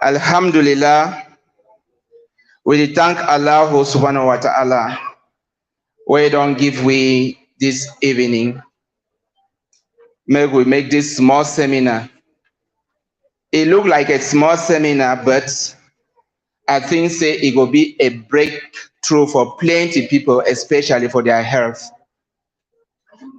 Alhamdulillah, we thank Allah subhanahu wa ta'ala. We don't give we this evening. Maybe we make this small seminar. It look like a small seminar, but I think say it will be a breakthrough for plenty people, especially for their health.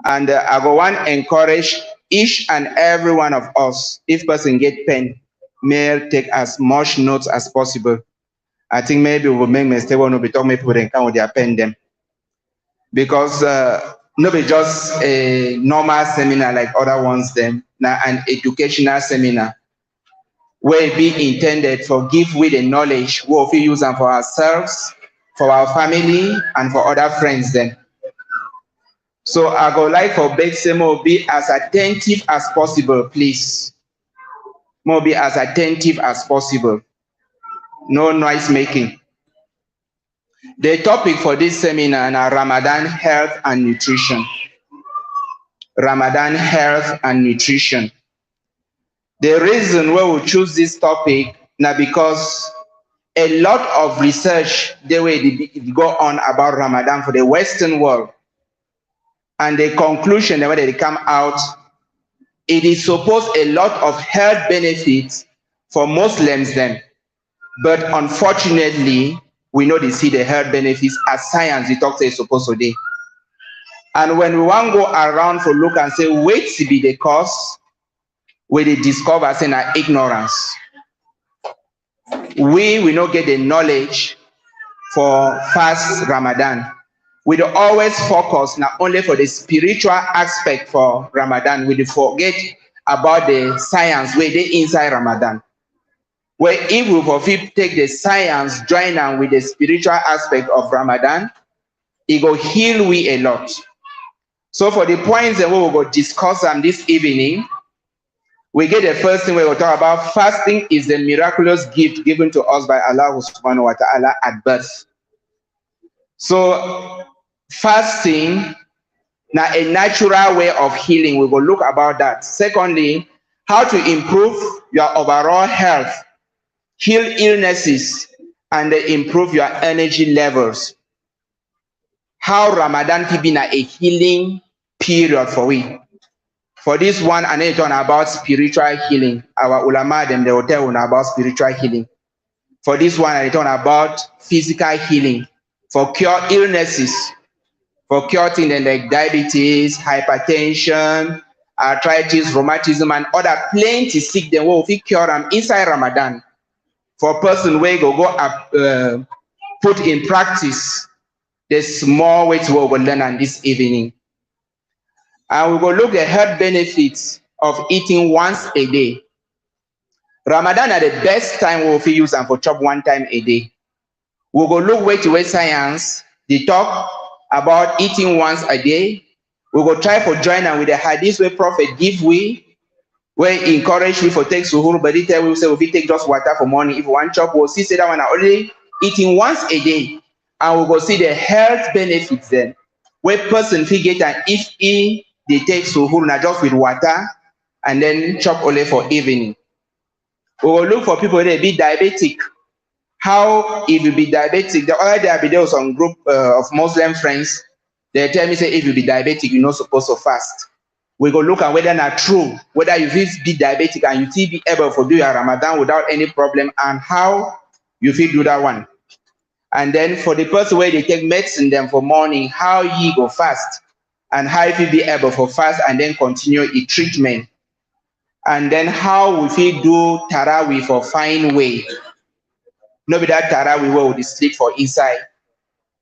And I go want to encourage each and every one of us, if person get pen, may take as much notes as possible. I think maybe we'll make mistake when we talk, maybe people then come with their pen them. Because not be just a normal seminar like other ones them, now an educational seminar where it be intended for give with the knowledge we will use them for ourselves, for our family, and for other friends then. So I go like for Bexemo be as attentive as possible, please. More be as attentive as possible. No noise making. The topic for this seminar is Ramadan health and nutrition. Ramadan health and nutrition. The reason why we choose this topic now because a lot of research they will go on about Ramadan for the Western world. And the conclusion that they come out, it is supposed a lot of health benefits for Muslims then. But unfortunately, we know they see the health benefits as science, the doctor is supposed to do. And when we want to go around for look and say, wait to be the cause, we discover saying ignorance. We not get the knowledge for fast Ramadan. We don't always focus not only for the spiritual aspect for Ramadan, we forget about the science where they inside Ramadan. Where if we take the science, join them with the spiritual aspect of Ramadan, it will heal we a lot. So for the points that we will discuss this evening, we get the first thing we will talk about. Fasting is the miraculous gift given to us by Allah subhanahu wa ta'ala at birth. So fasting, now a natural way of healing, we will look about that. Secondly, how to improve your overall health, heal illnesses, and improve your energy levels. How Ramadan can be a healing period for we. For this one, I need to talk about spiritual healing. Our ulama, them, they will tell you about spiritual healing. For this one, I need to talk about physical healing. For cure illnesses, for cure things like diabetes, hypertension, arthritis, rheumatism, and other plenty sick, they will cure them inside Ramadan. For a person where go up, put in practice the small ways we will learn on this evening. And we will look at the health benefits of eating once a day. Ramadan are the best time we will use them for chop one time a day. We will look way to way science. They talk about eating once a day. We will try for join them with the hadith where Prophet give we, where encourage we for take suhoor, but they tell we say if we take just water for morning, if one chop, we'll see that one are only eating once a day. And we will see the health benefits then. Where person figure that if they take suhoor not just with water and then chop only for evening. We will look for people that be diabetic. How if you be diabetic, the other day I be there with some group of Muslim friends, they tell me say if you be diabetic, you're not supposed to fast. We go look at whether not true, whether you feel be diabetic and you still be able to do your Ramadan without any problem, and how you feel do that one. And then for the person where they take medicine then for morning, how you go fast, and how if you be able for fast and then continue a treatment. And then how we feel do Tarawih for fine way. No be that Tarawih will the sleep for inside.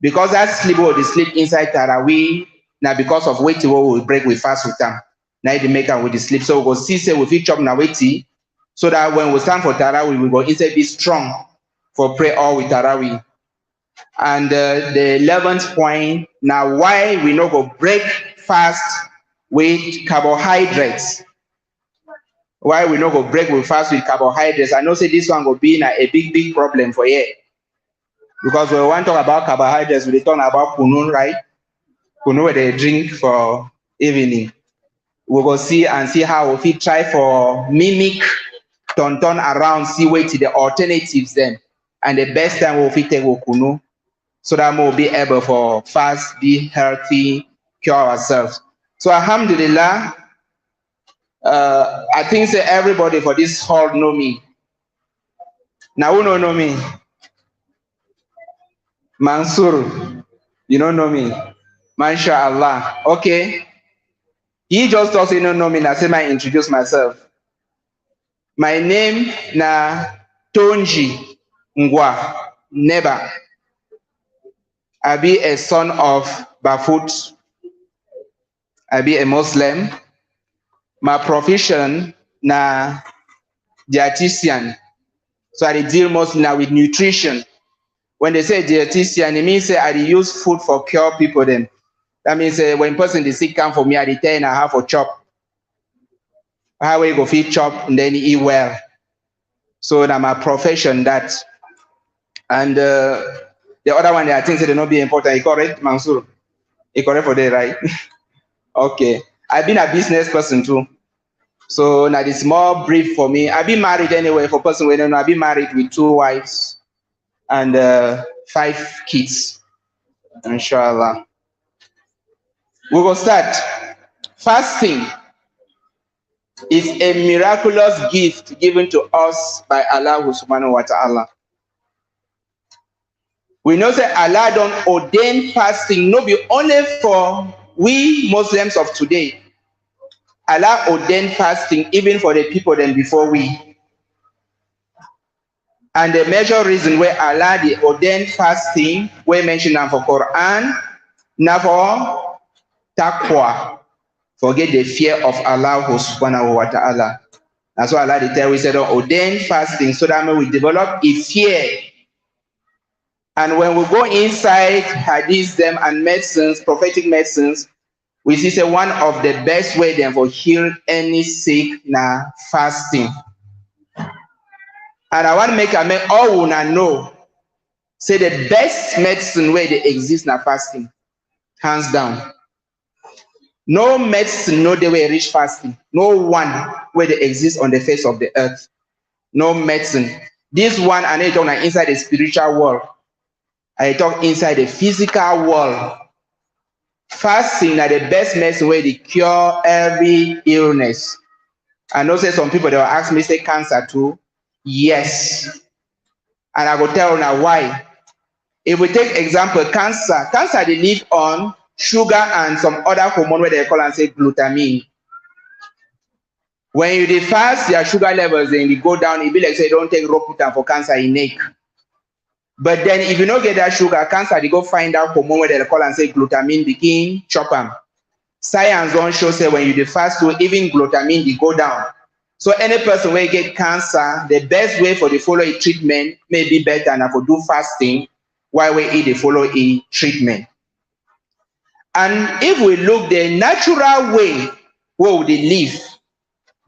Because that sleep will the sleep inside Tarawih, now because of waiting we will break with fast with them. Now they make up with the sleep. So we go see say we feel chop na waiting, so that when we stand for Tarawih, we go inside be strong for pray all with Tarawih. And the 11th point, now why we not go break fast with carbohydrates. Why we not go break with fast with carbohydrates? I know say this one will be a big problem for you. Because we want to talk about carbohydrates, we talk about kunu, right? Kunu where they drink for evening. We will see how we try for mimic turn around, see wait the alternatives then. And the best time we'll fit take kunu, so that we'll be able for fast, be healthy, cure ourselves. So alhamdulillah, I think say everybody for this hall know me. Now who don't know me? Mansour, you don't know me. MashaAllah. Okay. He just doesn't know me. I say I introduce myself. My name na Tonji Ngwa Neba. I be a son of Bafut. I be a Muslim. My profession na dietitian. So I deal mostly now with nutrition. When they say dietitian, it means I use food for cure people then. That means when person is sick come for me, I tell I have a chop. How we go feed chop and then eat well. So that's my profession that. And the other one, I think they not be important. You correct, Mansour? You correct for that, right? Okay. I've been a business person too. So now it's more brief for me. I've been married anyway for person we don't know. I've been married with 2 wives and 5 kids. Inshallah. We will start. Fasting is a miraculous gift given to us by Allah subhanahu wa ta'ala. We know that Allah don't ordain fasting, not be only for we Muslims of today. Allah ordained fasting even for the people then before we. And the major reason where Allah the ordained fasting, we mentioned them for Quran, now for taqwa, forget the fear of Allah subhanahu wa ta'ala. That's why Allah tell we said ordain fasting so that we develop a fear. And when we go inside hadith them and medicines, prophetic medicines, we see say one of the best way then for heal any sick na fasting. And I want to make all una know say the best medicine where they exist na fasting, hands down. No medicine, no they will reach fasting. No one where they exist on the face of the earth. No medicine. This one, and I talk inside the spiritual world. I talk inside the physical world. Fasting are the best medicine where they cure every illness. I know say some people they will ask me, say cancer too. Yes. And I will tell now why. If we take example, cancer they live on sugar and some other hormone where they call and say glutamine. When you fast, your sugar levels then they go down. It be like say don't take Roacutan for cancer in neck. But then if you don't get that sugar, cancer they go find out hormone where they call and say glutamine begin chop them. Science don't show say when you fast to even glutamine they go down. So any person where get cancer, the best way for the follow a treatment may be better than for do fasting while we eat the follow a treatment. And if we look the natural way where we live,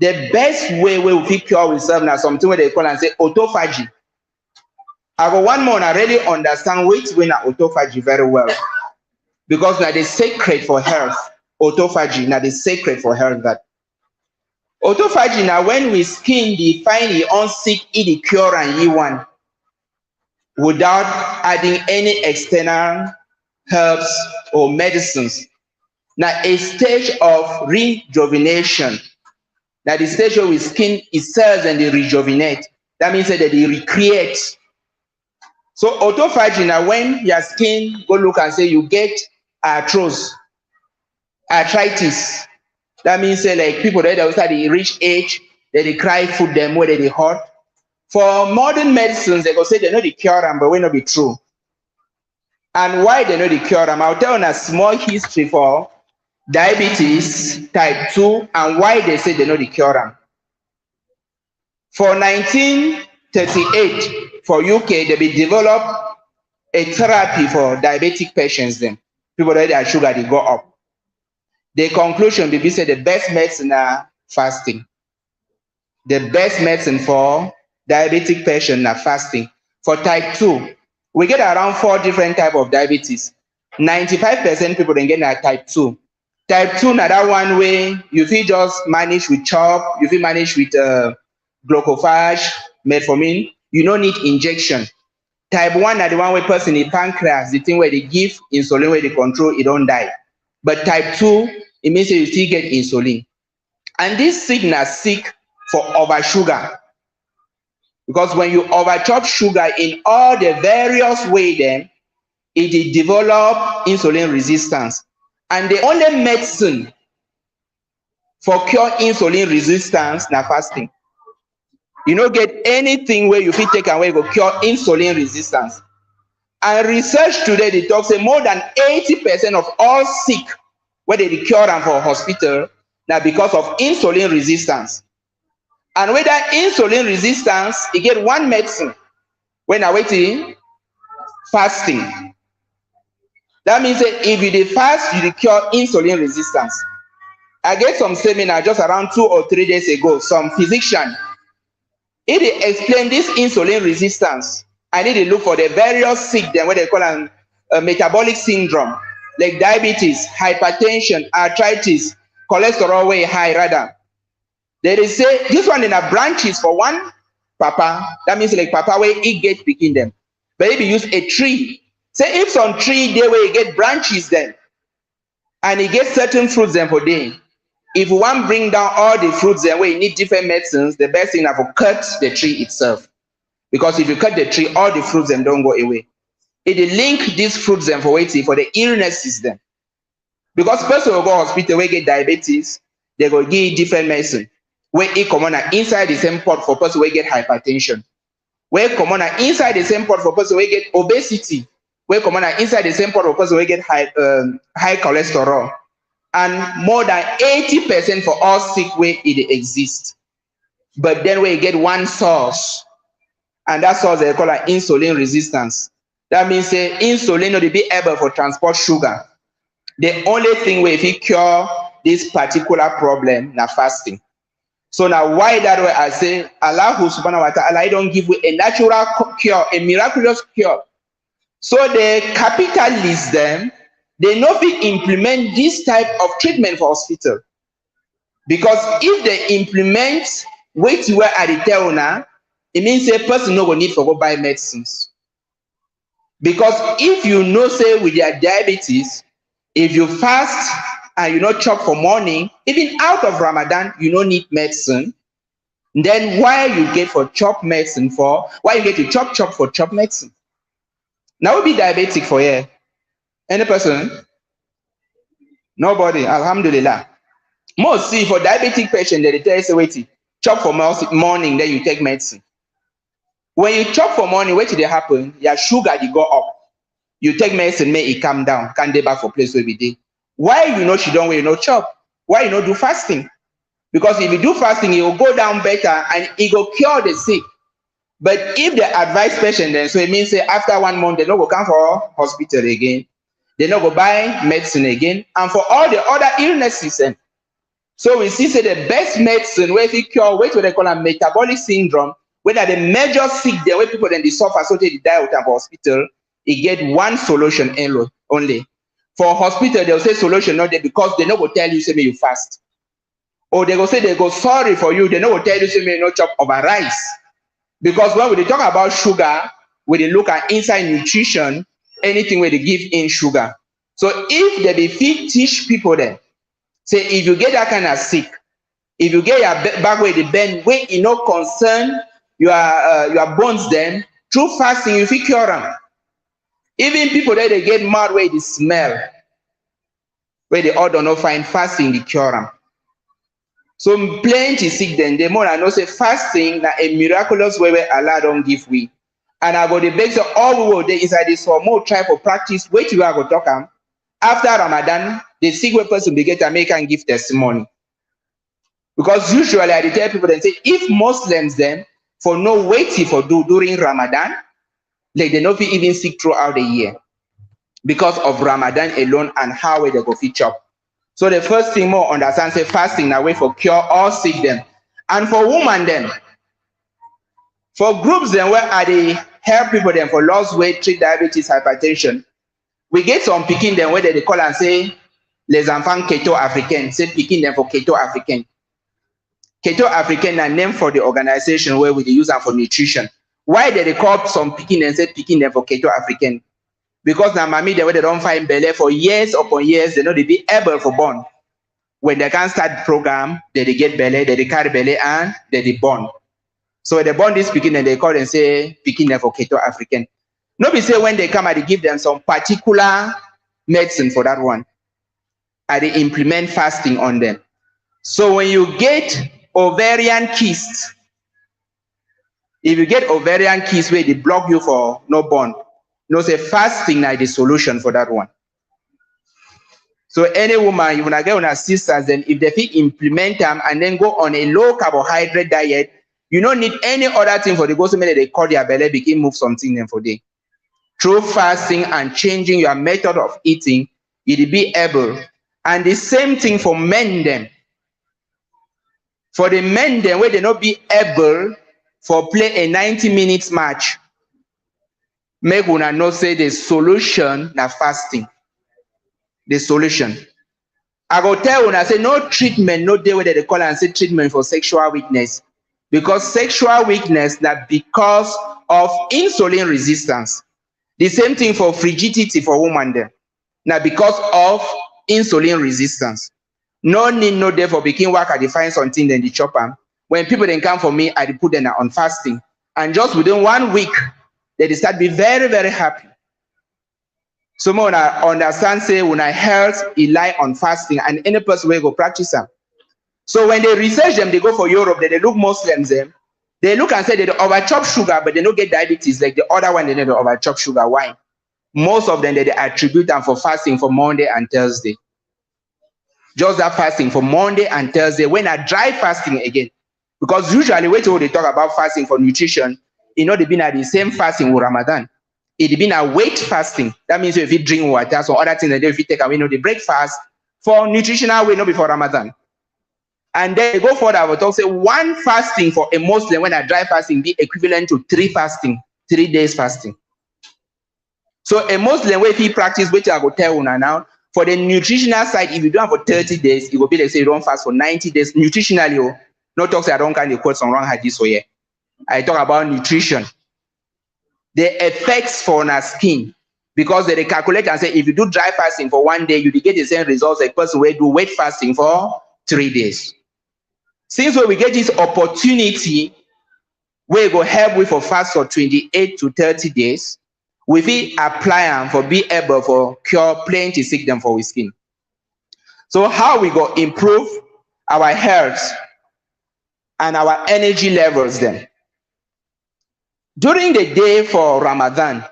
the best way where we cure ourselves now something where they call and say autophagy. I got one more and I really understand which way now autophagy very well. Because now the sacred for health, autophagy, now the sacred for health that. Autophagy now when we skin the find the unsick, eat the cure and ye one without adding any external herbs or medicines. Now a stage of rejuvenation. Now the stage where we skin itself and they rejuvenate. That means that they recreate. So autophagy now when your skin go look and say you get arthritis. That means say like people that outside the rich age, they cry food them where they hot. For modern medicines, they go say they know the cure them, but will not be true. And why they know the cure them? I'll tell you a small history for diabetes type 2 and why they say they know the cure them. For 1938, for UK, they be developed a therapy for diabetic patients. Then people that their sugar they go up. The conclusion be say the best medicine are fasting. The best medicine for diabetic patient are fasting. For type 2, we get around 4 different type of diabetes. 95% people then get that type 2. Type 2 na that one way you feel just manage with chop, you feel manage with glucophage, metformin, you no need injection. Type 1 na the one where person in pancreas, the thing where they give insulin, where they control, it don't die. But type 2, it means that you still get insulin. And this sick sick for over sugar. Because when you overchop sugar in all the various way, then it develop insulin resistance. And the only medicine for cure insulin resistance na fasting. You don't get anything where you fit take away go cure insulin resistance. And research today, they talk say more than 80% of all sick where they cure them for hospital now because of insulin resistance. And with that insulin resistance, you get one medicine when I waiting fasting. That means that if you dey fast, you dey cure insulin resistance. I get some seminar just around 2 or 3 days ago. Some physician, he dey explain this insulin resistance. I need to look for the various sick them what they call them metabolic syndrome, like diabetes, hypertension, arthritis, cholesterol way high rather. They say this one in a branches for one papa. That means like papa where he get picking them. But if you use a tree, say if some tree there where you get branches then, and you get certain fruits then for day. If you want bring down all the fruits then where you need different medicines, the best thing is to cut the tree itself. Because if you cut the tree, all the fruits them don't go away. It link these fruits them for waiting for the illnesses then. Because person will go hospital where get diabetes, they go give different medicine. Where it come on inside the same pot for person where get hypertension. Where come on inside the same pot for person where get obesity. Where come on inside the same pot for person where get high cholesterol. And more than 80% for all sick way it exists. But then we get one source. And that source they call it insulin resistance. That means say insulin will be able to transport sugar. The only thing where if you cure this particular problem na fasting. So now why that way I say Allah subhanahu wa ta'ala don't give you a natural cure, a miraculous cure. So the capitalists them, they no fit implement this type of treatment for hospital. Because if they implement wait where at the tell now, it means a person no go need for go buy medicines. Because if you know say with your diabetes, if you fast and you not chop for morning, even out of Ramadan, you don't need medicine. Then why you get for chop medicine for? Why you get to chop for chop medicine? Now we be diabetic for here. Any person? Nobody. Alhamdulillah. Most see for diabetic patient, they tell you say wait, chop for morning, then you take medicine. When you chop for morning, what did they happen? Your sugar they go up. You take medicine, make it calm down. Can't dey back for place every day. Why you know she don't wear no chop? Why you not do fasting? Because if you do fasting, it will go down better and it will cure the sick. But if they advise patient then, so it means say after 1 month, they don't go come for hospital again. They don't go buy medicine again. And for all the other illnesses, then. So we see say the best medicine where we cure, what they call a metabolic syndrome, where the major sick there, where people then they suffer, so they die out of hospital, it get one solution only. For hospital, they'll say solution not there because they not go tell you say me you fast. Or they go say they go sorry for you, they not go tell you say me no chop over rice. Because when we talk about sugar, when they look at inside nutrition, anything where they give in sugar. So if they be fit teach people then, say if you get that kind of sick, if you get your back where the bend, where you no concern your bones then, through fasting you fit cure them. Even people that they get mad where they smell, where they all don't know find fasting the cure them. So plenty sick then, the more I know say fasting na a miraculous way where Allah don't give we. And I go the beg so all we will dey inside this for more try for practice. Wait till I go talk am. After Ramadan, the sick person they get to make and give testimony. Because usually I tell people then say if Muslims then for no waiting for do during Ramadan, like they not fit even sick throughout the year because of Ramadan alone and how they go fit chop. So the first thing more understand say fasting na way for cure all sick them. And for women then, for groups then where are they help people then for lost weight, treat diabetes, hypertension. We get some picking them where they call and say les enfants keto africains, say picking them for keto africain. Keto African na name for the organization where we use them for nutrition. Why did they call some picking and say picking them for Keto African? Because now mommy they don't find belly for years upon years, they know they be able for born. When they can start program, they get belly, they carry belly and they born. So when they born this picking and they call and say picking them for Keto African. Nobody say when they come and they give them some particular medicine for that one. And they implement fasting on them. So when you get ovarian cysts, if you get ovarian cysts where they block you for no born, no say fasting is the solution for that one. So any woman, you wanna get on her sisters, then if they fit implement them and then go on a low carbohydrate diet, you don't need any other thing for the go so many they call their belly begin move something then for day. Through fasting and changing your method of eating, you'll be able. And the same thing for men then. For the men then, where they not be able for play a 90 minutes match, make una know say the solution na fasting. The solution. I go tell una say no treatment, no day where they call and say treatment for sexual weakness. Because sexual weakness that because of insulin resistance. The same thing for frigidity for women then. Now because of insulin resistance. No need no day for begin work I define something then the chop them. When people then come for me, I put them on fasting. And just within 1 week, they start be very, very happy. So more understand say when I health, it lie on fasting and any person will go practice them. So when they research them, they go for Europe, they look Muslims them. They look and say they overchop sugar, but they don't get diabetes like the other one, they don't overchop sugar. Why? Most of them they attribute them for fasting for Monday and Thursday. Just that fasting for Monday and Thursday when I dry fasting again. Because usually when they talk about fasting for nutrition, you know, they've been at the same fasting with Ramadan. It's been a weight fasting. That means if you drink water, so other things that if you take away, you know, the breakfast for nutritional way, not before Ramadan. And then they go further, I will talk say one fasting for a Muslim when I dry fasting be equivalent to 3 fasting, 3 days fasting. So a Muslim way if he practice, which I will tell you now, for the nutritional side, if you do it for 30 days, it will be like say you don't fast for 90 days nutritionally. No talk say I don't kind of quote some wrong hadith so yeah. I talk about nutrition. The effects for our skin, because they calculate and say if you do dry fasting for 1 day, you get the same results as a person who do weight fasting for 3 days. Since when we get this opportunity, we go help with for fast for 28 to 30 days. We will apply them for be able for cure plenty sickness for our skin. So how we go improve our health and our energy levels then? During the day for Ramadan,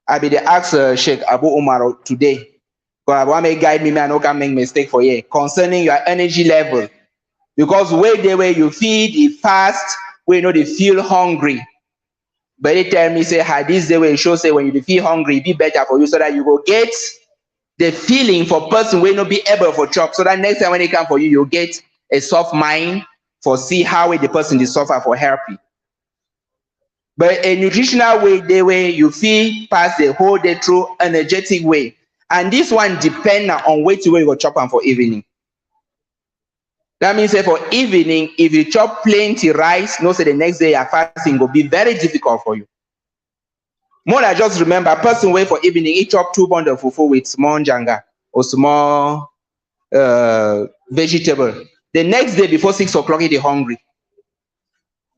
I be the ask Sheikh Abu Umar today. Because I may guide me, I no can make mistake for you concerning your energy level. Because where you feed, you fast, where you know they feel hungry. But they tell me, say, this the way it shows, say, when you feel hungry, it be better for you so that you will get the feeling for person will not be able for chop. So that next time when they come for you, you'll get a soft mind for see how the person is suffer for happy. But a nutritional way, the way you feel pass the whole day through energetic way. And this one depends on which way you go chop them for evening. That means say for evening, if you chop plenty rice, no say the next day your fasting will be very difficult for you. More I just remember, a person wait for evening, he chop 2 bundles of fufu with small janga or small vegetable. The next day before 6 o'clock, he hungry.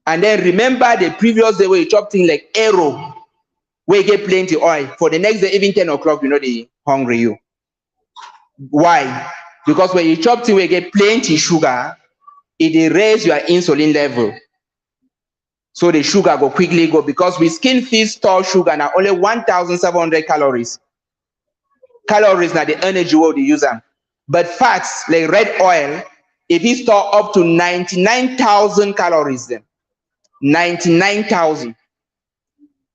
And then remember the previous day where you chop things like arrow, where you get plenty oil. For the next day, even 10 o'clock, you know they hungry you. Why? Because when you chop things where you get plenty sugar, it raise your insulin level. So the sugar go quickly go because we skin feed store sugar now only 1,700 calories. Calories now the energy what they use them. But fats like red oil, if you store up to 99,000 calories then. 99,000.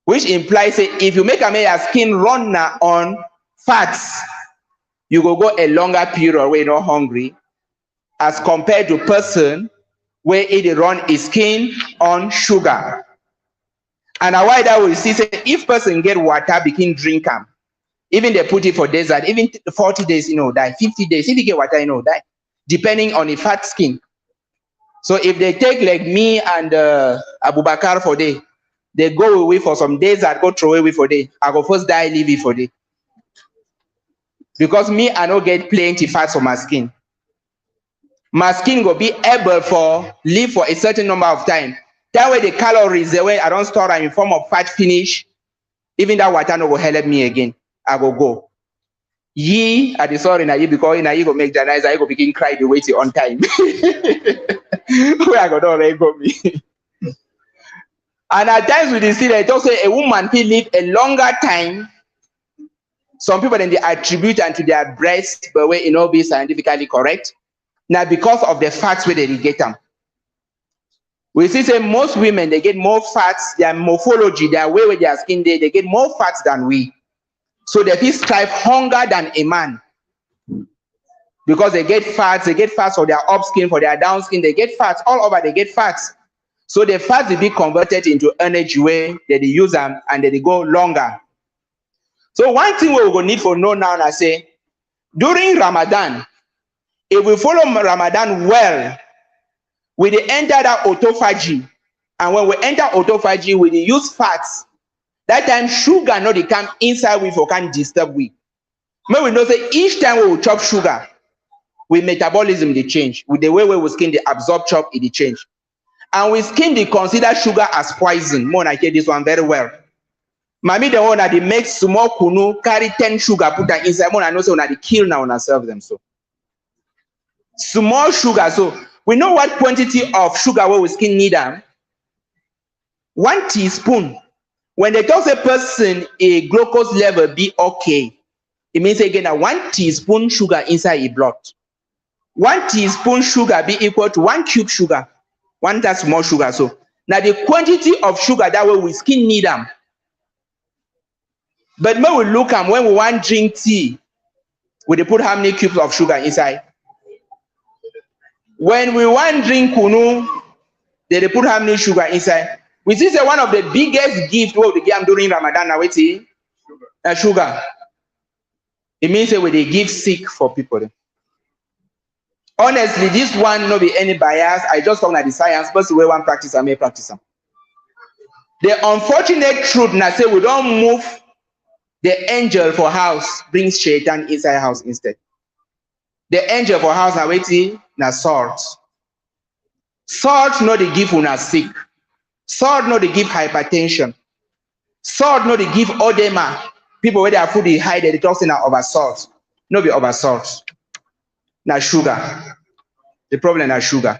Which implies that if you make your skin run now on fats, you go a longer period where you're not hungry as compared to person where it run his skin on sugar. And why that we see say if person get water begin drink them, even they put it for desert, even 40 days, you know, die, 50 days, if you get water, you know, die, depending on the fat skin. So if they take like me and Abu Bakar for day, they go away for some days that go throw away for day. I go first die leave it for day. Because me, I don't get plenty fats on my skin. My skin will be able for live for a certain number of time. That way the calories, the way I don't store them in form of fat finish, even that water no go help me again. I go. Ye at the sorry na ye because na ye go make janize, I go begin cry the way till on time. Where I go don't go me. And at times we see that also a woman can live a longer time. Some people then they attribute unto their breast, but where it not be scientifically correct. Now because of the fats where they get them. We see say most women they get more fats, their morphology, their way with their skin, they get more fats than we. So they feel strive hunger than a man. Because they get fats for their up skin, for their down skin, they get fats, all over they get fats. So the fats will be converted into energy way that they use them and they go longer. So one thing we will need for know now, I say, during Ramadan, if we follow Ramadan well, we enter that autophagy. And when we enter autophagy, we use fats. That time sugar not they come inside we for can disturb we. But we know say each time we will chop sugar, with metabolism they change. With the way we skin they absorb chop it they change. And with skin they consider sugar as poison. More I hear this one very well. Mommy the one that they make small kunu carry 10 sugar put that inside. More I know say when they kill now and serve them so. Small sugar. So we know what quantity of sugar we skin need them. 1 teaspoon. When they tell a person a glucose level be okay, it means again that 1 teaspoon sugar inside a blood. 1 teaspoon sugar be equal to 1 cube sugar. One that small sugar. So now the quantity of sugar that way we skin need them. But when we look at when we want drink tea, we put how many cubes of sugar inside? When we want drink kunu, they put how many sugar inside? We see say one of the biggest gifts what we give during Ramadan now wait sugar. It means that we they give sick for people. Honestly, this one no be any bias. I just talk about the science, but the way one practice I may practice them. The unfortunate truth now say we don't move the angel for house, brings shaitan inside house instead. The angel for house now waiting na salt. Salt no they give una sick. Salt no they give hypertension. Salt no they give edema. People where their food is high, they talk saying over salt. No be over salt. Na sugar. The problem is sugar.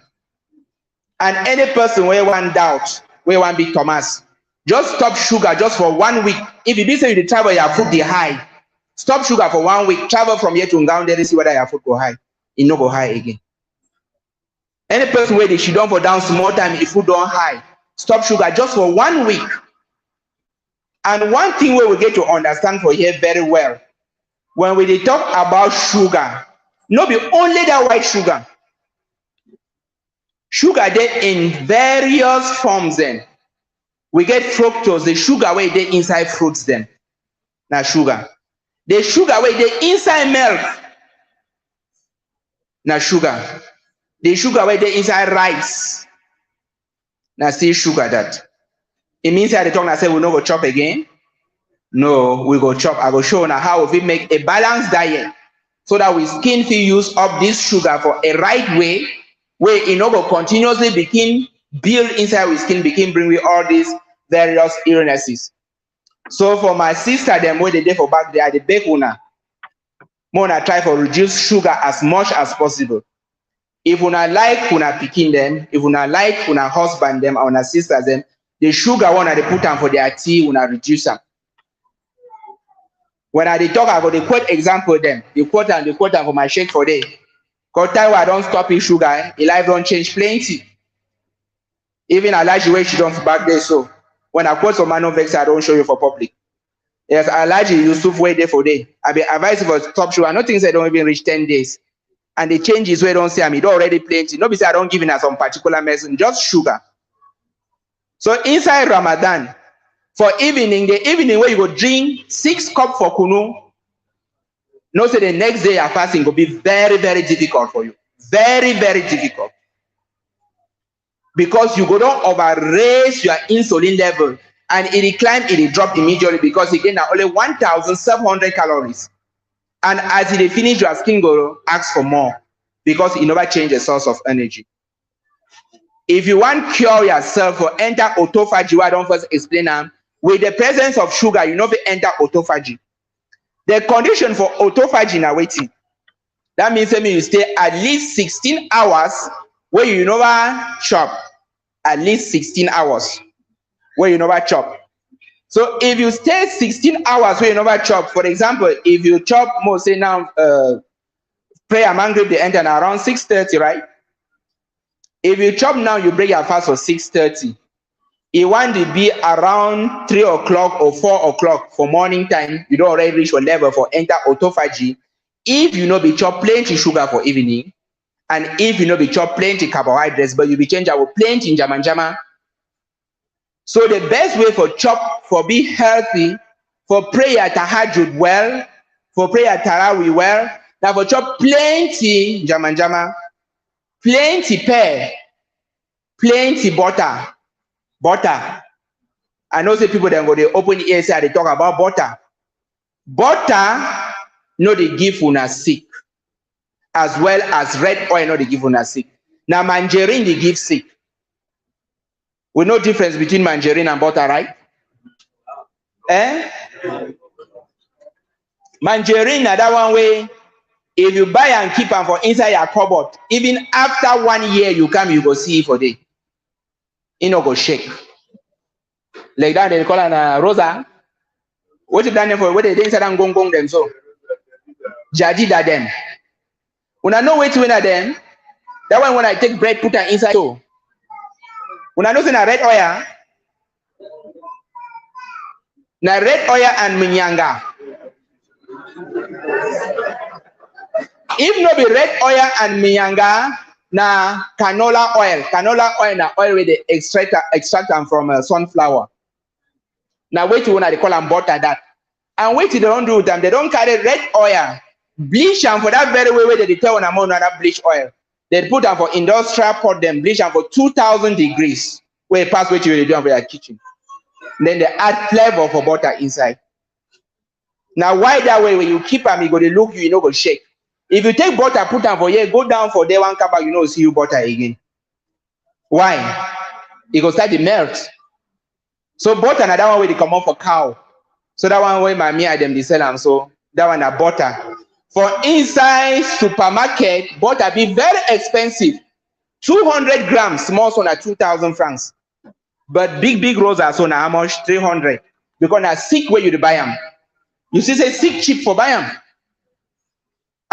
And any person where one doubt, where one big Thomas, just stop sugar just for 1 week. If you be say you travel your food is high, stop sugar for 1 week. Travel from here to Ngaon there, see whether your food go high. It no go high again. Any person where they should don't for down small time if food don't high, stop sugar just for 1 week. And one thing where we get to understand for here very well, when we talk about sugar, not be only that white sugar. Sugar there in various forms then. We get fructose, the sugar where they inside fruits then. Now sugar. The sugar where they inside milk. Now sugar. The sugar where they inside rice. Now still sugar that. It means that the tongue I say we no go chop again. No, we go chop. I go show now how we make a balanced diet so that we skin fi use up this sugar for a right way, where it no go continuously begin build inside we skin, begin bring with all these various illnesses. So for my sister, them where they did for back there, the bake una. More try for reduce sugar as much as possible. If una like una picking them, if una like una husband them or una sisters them, the sugar one they put them for their tea, una reduce them. When I talk, I go the quote example them. The quote them for my shake for day. Because time I don't stop eating sugar, the life don't change plenty. Even I like the way she don't back there. So when I quote some man of vex, I don't show you for public. Yes, I like the Yusuf way day for day. I be advised for stop sugar. Nothing say don't even reach 10 days. And the changes where don't say I'm already plenty. Nobody say I don't give in some particular medicine, just sugar. So inside Ramadan, for evening, the evening where you go drink 6 cups for kunu, no say the next day your fasting will be very, very difficult for you. Very, very difficult. because you go don't over raise your insulin level, and it climb, it drop immediately because again now only 1,700 calories. And as it finish, your skin go ask for more because it never change the source of energy. If you want cure yourself for enter autophagy, I don't first explain them. With the presence of sugar, you know we enter autophagy. The condition for autophagy now waiting. That means you stay at least 16 hours where you never chop. At least 16 hours where you never chop. So if you stay 16 hours where you never chop, for example, if you chop more, say now prayer Maghrib they enter around 6:30, right? If you chop now, you break your fast for 6:30. It want to be around 3 o'clock or 4 o'clock for morning time. You don't already reach your level for enter autophagy. If you know be chop plenty sugar for evening, and if you know be chop plenty carbohydrates, but you be change our plenty in jama. So the best way for chop for be healthy, for prayer tahajjud well, for prayer tarawih well, now for chop plenty jama, plenty pear, plenty butter. I know say people then go they open ears and they talk about butter. Butter no they give una sick, as well as red oil no they give una sick. Now margarine they give sick. We know difference between margarine and butter, right? Margarine na that one way. If you buy and keep them for inside your cupboard, even after 1 year you come, you go see it for day. It no go shake. Like that they call it Rosa. What you done for? What they inside and gong them so? Jadida them. When I know where to win at them, that one when I take bread put it inside so. When I know say na red oil, and minyanga. If no be red oil and minyanga, na canola oil. Canola oil na oil where they extract them from sunflower. Now wait till when they call them butter that. And wait till they don't do with them. They don't carry red oil, bleach them for that very way where they tell when I'm on that bleach oil. They put them for industrial pot, them bleach them for 2,000 degrees. Where pass what you do for your kitchen. Then they add flavor for butter inside. Now why that way when you keep them, you go to look you know go shake. If you take butter, put them for here, go down for day one cup, you know see you butter again. Why? It go start to melt. So butter na that one way they come out for cow. So that one way my me them they sell them. So that one a butter. For inside supermarket, butter be very expensive. 200 grams, small one at 2,000 francs. But big rolls are so now how much? 300. Because na sick where you buy them. You see say sick cheap for buy them.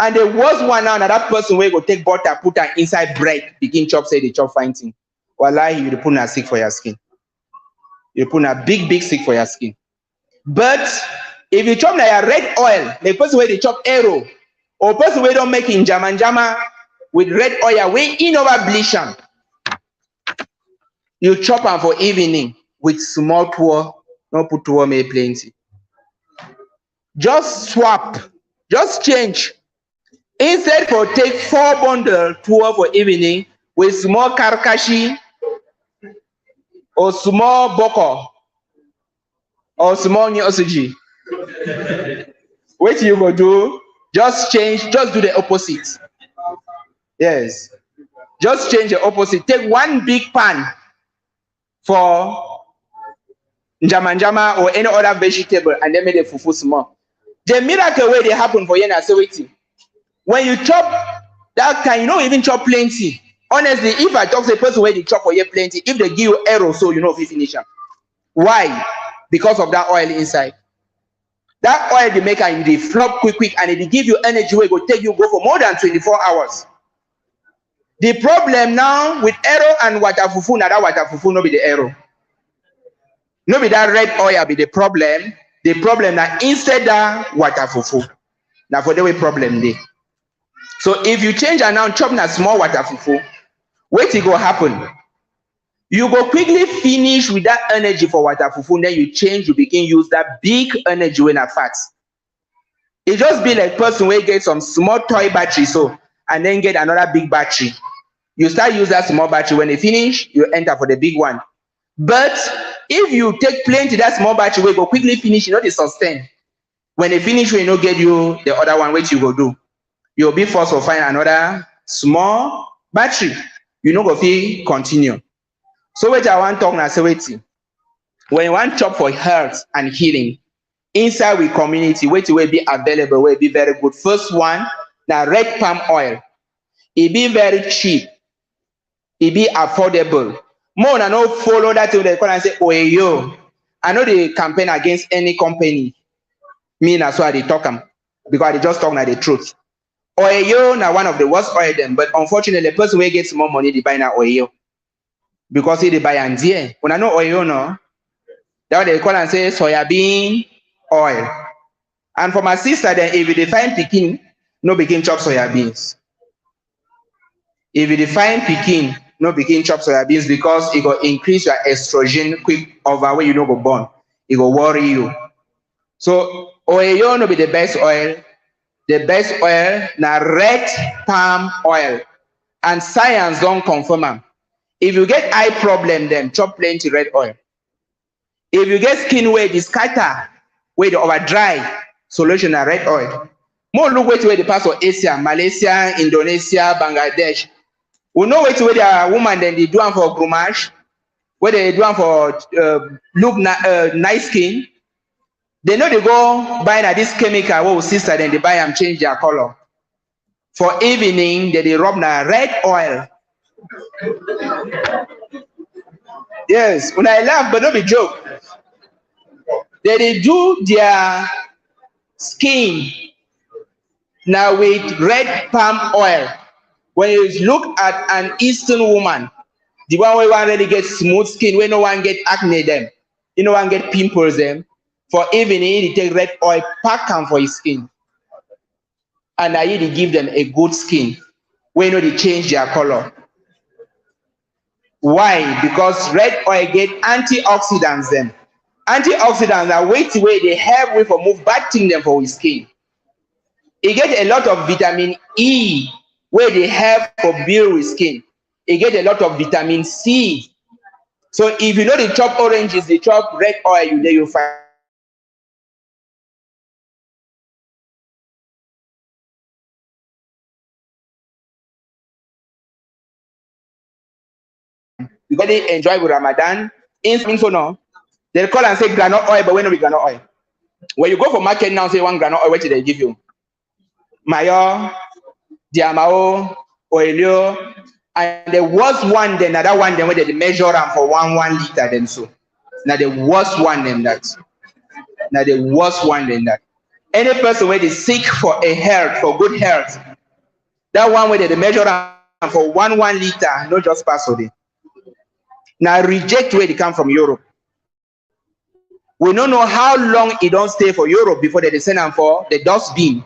And the worst one now, that person where go take butter, put her inside bread, begin chop, say the chop fine thing. Wallahi, you put a sick for your skin. You put a big sick for your skin. But if you chop like a red oil, the person where they chop arrow, or person where don't make in jama with red oil, we in over bleach them. You chop them for evening with small tour, not put tour may plenty. Just swap, just change. Instead for take 4 bundle tour for evening with small karkashi or small boko or small nyosuji. What you go do? Just change, just do the opposite. Yes. Just change the opposite. Take 1 big pan for njama or any other vegetable and then make the fufu small. The miracle way they happen for you and say waiting. When you chop that kind, you don't even chop plenty. Honestly, if I talk to a person where they chop for you plenty, if they give you arrow, so you know if you finish them. Why? Because of that oil inside. That oil they make and they flop quick and they give you energy where it will take you go for more than 24 hours. The problem now with arrow and water fufu, now that water fufu no be the arrow. No be that red oil be the problem. The problem now instead that water fufu. Now for the way problem there. So if you change and now chop na small water fufu, what it go happen? You go quickly finish with that energy for water fufu, then you change, you begin use that big energy when a fat. It just be like person where get some small toy battery so and then get another big battery. You start use that small battery. When it finish, you enter for the big one. But if you take plenty that small battery, we go quickly finish, you know, the sustain. When they finish, we no get you the other one, which you go do. You'll be forced to find another small battery. You know, go feel continue. So what I want to talk now, say waiting. When you want chop for health and healing, inside we community, wait will be available, will be very good. First one, now red palm oil. It be very cheap. It be affordable. More than no follow that to the call and say, oh yo. I know they campaign against any company. Me that's why they talk them. Because they just talk now the truth. Oil now one of the worst oil them, but unfortunately the person who gets more money they buy now oil. Because they buy and dear. When I know oil no, that's what they call and say soybean oil. And for my sister, then if you define picking, no begin chop soya beans. If you define picking, no begin chop soya beans because it will increase your estrogen quick over where you know go born. It will worry you. So oil no be the best oil. The best oil na red palm oil. And science don't confirm them. If you get eye problem, then chop plenty red oil. If you get skin where the scatter, where the over dry, solution na red oil. More look where the parts of Asia, Malaysia, Indonesia, Bangladesh. We know where the woman then they do them for groomage, where they do them for look nice skin. They know they go buy this chemical, what sister then they buy and change their color. For evening, they rub na red oil. Yes, when I laugh, but not be joke. They do their skin now with red palm oil. When you look at an Eastern woman, the one where one really get smooth skin, where no one get acne them, you know one get pimples them. For evening, they take red oil, pack them for his skin. And I they give them a good skin. Where you know they change their color. Why? Because red oil get antioxidants them. Antioxidants are way they help with for move bad thing them for his skin. It get a lot of vitamin E where they help for build with skin. It get a lot of vitamin C. So if you know they chop oranges, they chop red oil, you find. Because they enjoy with Ramadan. In so no, they call and say granite oil, but when we granite oil. When you go for market now, say one granite oil, what did they give you? Mayo, Diamao, Oilio, and the worst one, then another one, then where they measure them for 1 liter, then so. Now the worst one than that. Now the worst one than that. Any person where they seek for a health, for good health, that one where they measure them for 1 liter, not just pass of it. Now reject where they come from Europe. We don't know how long it don't stay for Europe before they send them for the dustbin.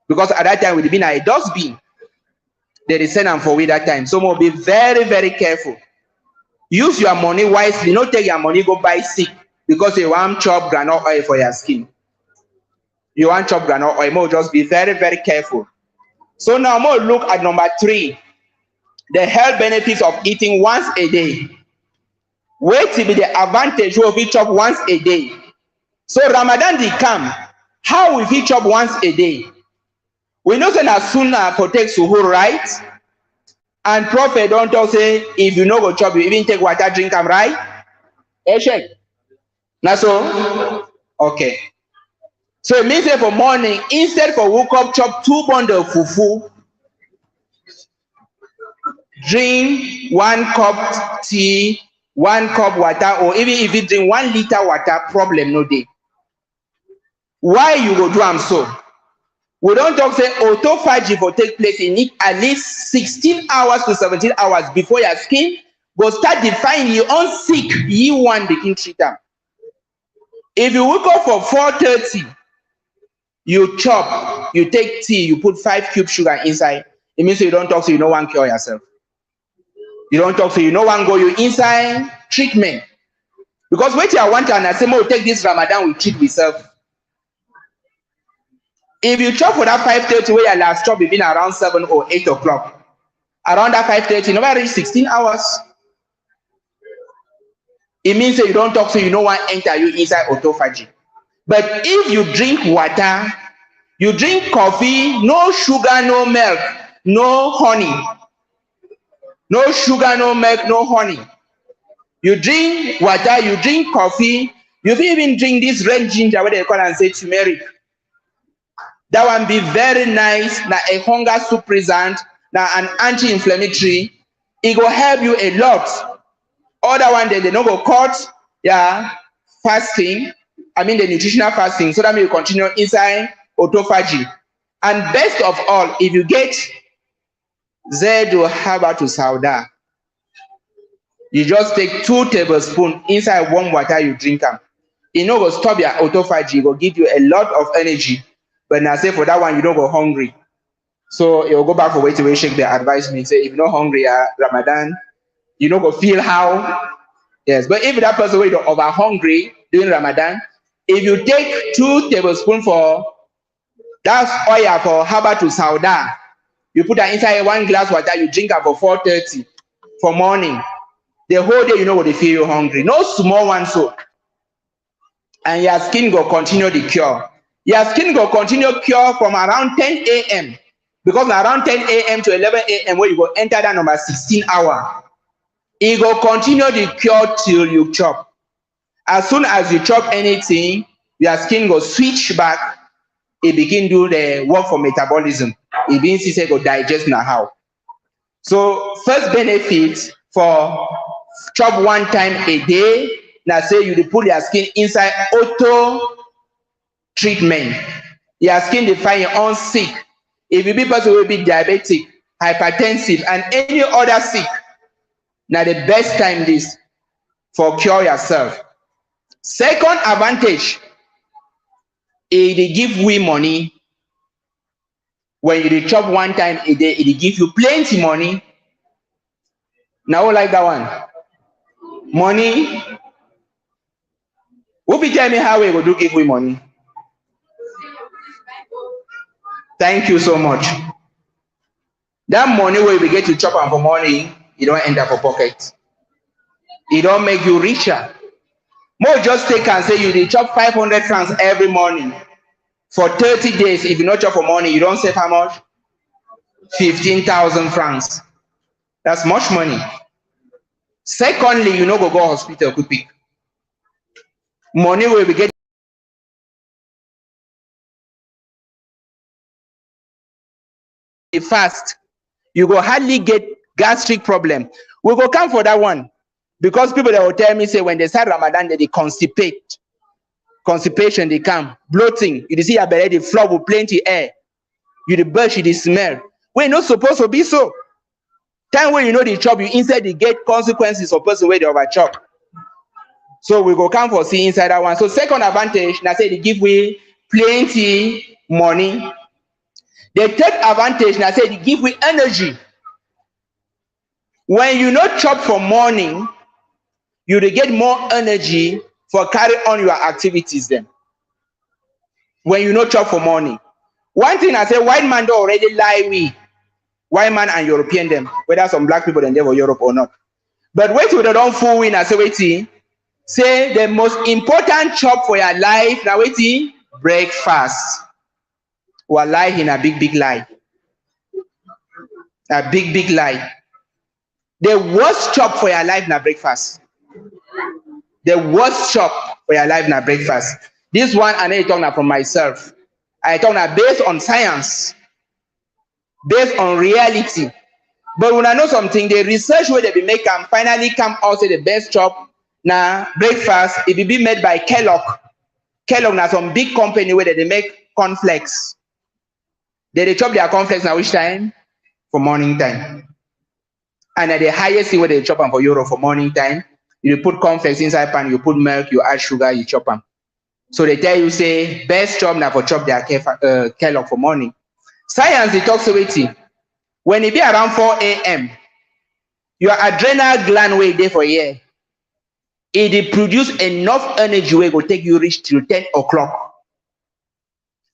Because at that time we'd been a dustbin. They send them for we that time. So we'll be very, very careful. Use your money wisely. Don't take your money, go buy sick because you want chop granite oil for your skin. You want chop granite oil, more just be very, very careful. So now more look at number 3. The health benefits of eating once a day. Wait to be the advantage of each chop once a day. So Ramadan they come. How will we chop once a day? We know that as soon as protect suhoor, right? And prophet don't talk say if you know go chop, you even take water, drink them, right? Check. Now so okay. So it means that for morning, instead for woke up, chop 2 bundles of fufu, drink 1 cup tea, 1 cup water, or even if you drink 1 liter water, problem no day. Why you go do am so? We don't talk say autophagy for take place in it at least 16 hours to 17 hours before your skin go start defining your own sick, you want begin treat them. If you wake up for 4:30, you chop, you take tea, you put 5 cubes sugar inside. It means you don't talk so you no one cure yourself. You don't talk so you no one go you inside treatment. Because wait till I want to and I say, more take this Ramadan, we treat myself. If you chop for that 5:30 where your last chop, you've been around 7 or 8 o'clock. Around that 5:30, never reach 16 hours. It means that you don't talk, so you know what enter you inside autophagy. But if you drink water, you drink coffee, no sugar, no milk, no honey. No sugar, no milk, no honey. You drink water, you drink coffee, you even drink this red ginger, what they call and say turmeric. That one be very nice, na a hunger suppressant, na an anti-inflammatory. It will help you a lot. Other one they don't go cut, yeah, fasting. I mean the nutritional fasting, so that may you continue inside autophagy. And best of all, if you get Zedu Haba to Sauda, you just take 2 tablespoons inside warm water, you drink them. It no go stop your autophagy, it will give you a lot of energy. But now say for that one, you don't go hungry. So you'll go back for way to shake the advice me. Say if you're not hungry at Ramadan, you don't go feel how. Yes, but if that person will over hungry during Ramadan, if you take 2 tablespoons for that oil for Haba to Sauda, you put that inside 1 glass water, you drink it for 4:30 for morning. The whole day you know what they feel you hungry. No small one so. And your skin will continue the cure. Your skin will continue cure from around 10 a.m. Because around 10 a.m. to 11 a.m. where you go enter that number 16 hour. It will continue the cure till you chop. As soon as you chop anything, your skin will switch back. It begin do the work for metabolism. It means it go digest now how. So first benefit for chop 1 time a day. Now say you put your skin inside auto treatment. Your skin define your own sick. If you be person will be diabetic, hypertensive, and any other sick, now the best time this for cure yourself. Second advantage, it give we money. When you chop 1 time a day, it give you plenty money. Now who like that one? Money. Who be tell me how we go do give we money? Thank you so much. That money where we get to chop and for money, it don't end up for pocket. It don't make you richer. More just take and say you chop 500 francs every morning for 30 days. If you not chop for money, you don't save how much? 15,000 francs. That's much money. Secondly, you know go hospital quick. Money where we get fast, you go hardly get gastric problem. We go come for that one because people that will tell me say when they start Ramadan they constipate, constipation they come, bloating. You see your belly the floor with plenty air. You the burst, you the smell. We're not supposed to be so. Time when you know the chop, you inside the get consequences of person where they over chop. So we go come for see inside that one. So second advantage, I say they give we plenty money. The third advantage, I say they give we energy. When you not chop for morning, you will get more energy for carry on your activities then. When you not chop for morning. One thing I say, white man don't already lie we. White man and European them, whether some black people in there or Europe or not. But wait till they don't fool in, I say waiting. Say the most important chop for your life, now waiting, breakfast. Or lie in a big lie. A big lie. The worst chop for your life now breakfast. The worst chop for your life now breakfast. This one I need to talk now from myself. I talk now based on science, based on reality. But when I know something, the research where they be make can finally come out say the best chop now breakfast. It will be made by Kellogg. Kellogg now some big company where they make cornflakes. They chop their cornflakes now which time? For morning time. And at the highest where they chop them for Europe for morning time, you put cornflakes inside pan, you put milk, you add sugar, you chop them. So they tell you say best chop now for chop their Kellogg for morning. Science they talk so when it be around 4 a.m., your adrenal gland way there for a year, it produce enough energy where it will take you reach till 10 o'clock.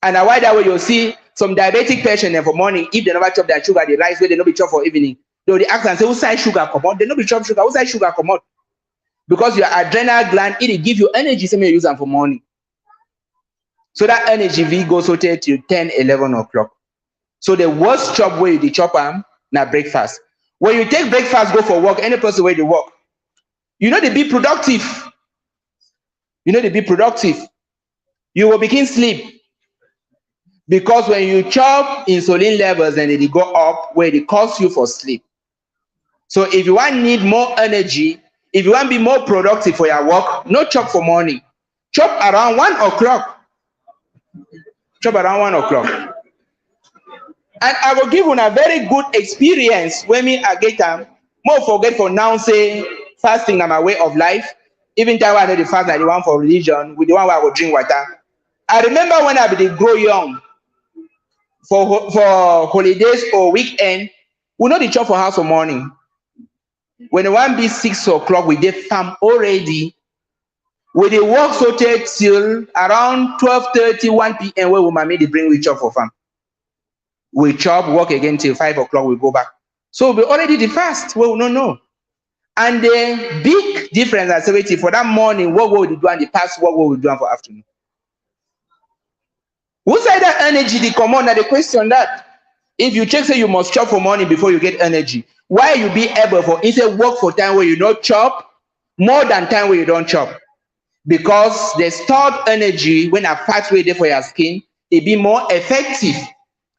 And why that way you'll see some diabetic patient for morning, if they never chop their sugar, the rice where they not be chop for evening, They will ask and say, who side sugar come out? They don't be chop sugar, who side sugar come out? Because your adrenal gland, it give you energy, same you use them for morning. So that energy will go so till 10, 11 o'clock. So the worst chop where you the chop now breakfast. When you take breakfast, go for work, any person where they work, you know they be productive. You know they be productive. You will begin sleep. Because when you chop, insulin levels and they go up where they cause you for sleep. So if you want need more energy, if you want to be more productive for your work, no chop for morning. Chop around 1 o'clock. Chop around 1 o'clock. And I will give you a very good experience when I get them. More forget for now say fasting na my way of life. Even time I know the fast like the one for religion, with the one where I will drink water. I remember when I be grow young for holidays or weekend, we know the chop for house for morning. When the one be 6 o'clock, we did farm already. We dey work so till around 12:30, 1 p.m. where we mama dey bring we chop for farm. We chop, work again till 5 o'clock, we go back. So we already the fast, well, no. And the big difference I say for that morning, what will we do and the past, what will we do for afternoon? Who said that energy they come on? Now the question that if you check say you must chop for morning before you get energy, why you be able for instead work for time where you not chop more than time where you don't chop? Because the stored energy when a fat way there for your skin, it be more effective.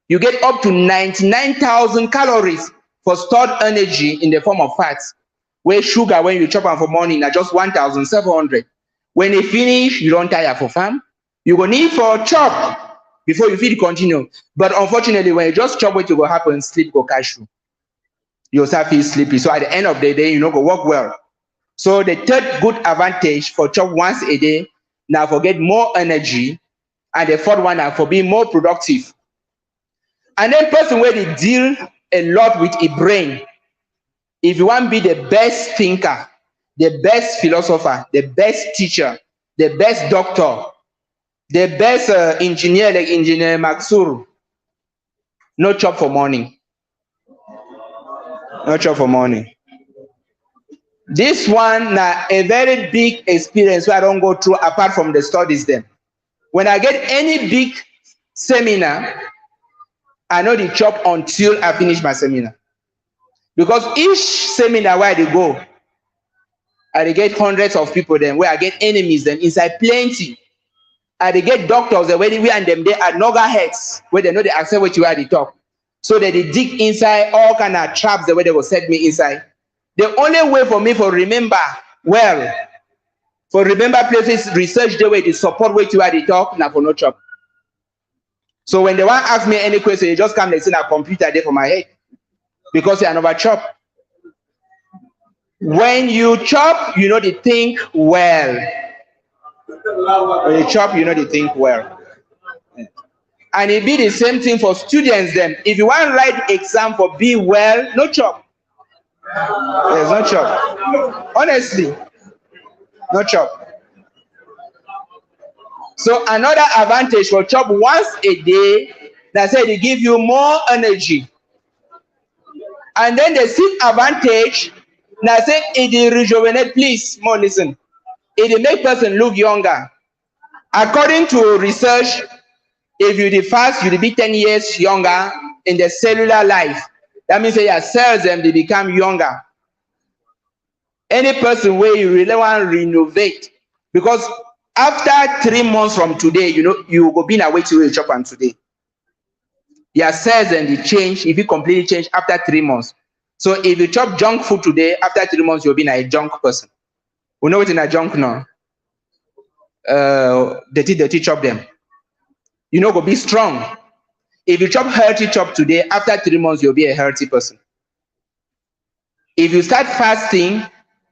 You get up to 99,000 calories for stored energy in the form of fats. Where sugar when you chop them for morning are just 1,700. When they finish, you don't tire for farm. You go need for chop before you feel continue. But unfortunately, when you just chop, what will happen? Sleep go catch you. You start feel sleepy. So at the end of the day, you know go work well. So the third good advantage for chop once a day, now for get more energy, and the fourth one now for being more productive. And then person where they deal a lot with a brain. If you want to be the best thinker, the best philosopher, the best teacher, the best doctor, the best engineer like Engineer Maxur, no chop for morning. No chop for morning. This one na a very big experience where I don't go through apart from the studies then. When I get any big seminar, I know the chop until I finish my seminar. Because each seminar where they go, I get hundreds of people then, where I get enemies then inside plenty. I get doctors where we and them they are noggerheads, where they know they accept what you are the talk. So that they dig inside all kind of traps the way they will set me inside. The only way for me for remember well, for remember places, research the way they support what you are the talk, now for no chop. So when they want to ask me any question, they just come and say a computer there for my head. Because they are never chop. When you chop, you know they think well. When you chop, you know they think well. And it be the same thing for students then. If you want to write exam for be well, no chop. There's no chop. Honestly, no chop. So another advantage for chop once a day, that say they give you more energy. And then the sixth advantage, now say it rejuvenate, please, more listen. It make person look younger. According to research, if you fast, you be 10 years younger in the cellular life. That means that your cells them they become younger. Any person where you really want to renovate, because after 3 months from today, you know you go be in a way to chop on today. Your cells and they change, if you completely change after 3 months. So if you chop junk food today, after 3 months, you'll be a junk person. We know what in a junk now. Dirty chop them. You know, go be strong. If you chop healthy chop today, after 3 months, you'll be a healthy person. If you start fasting,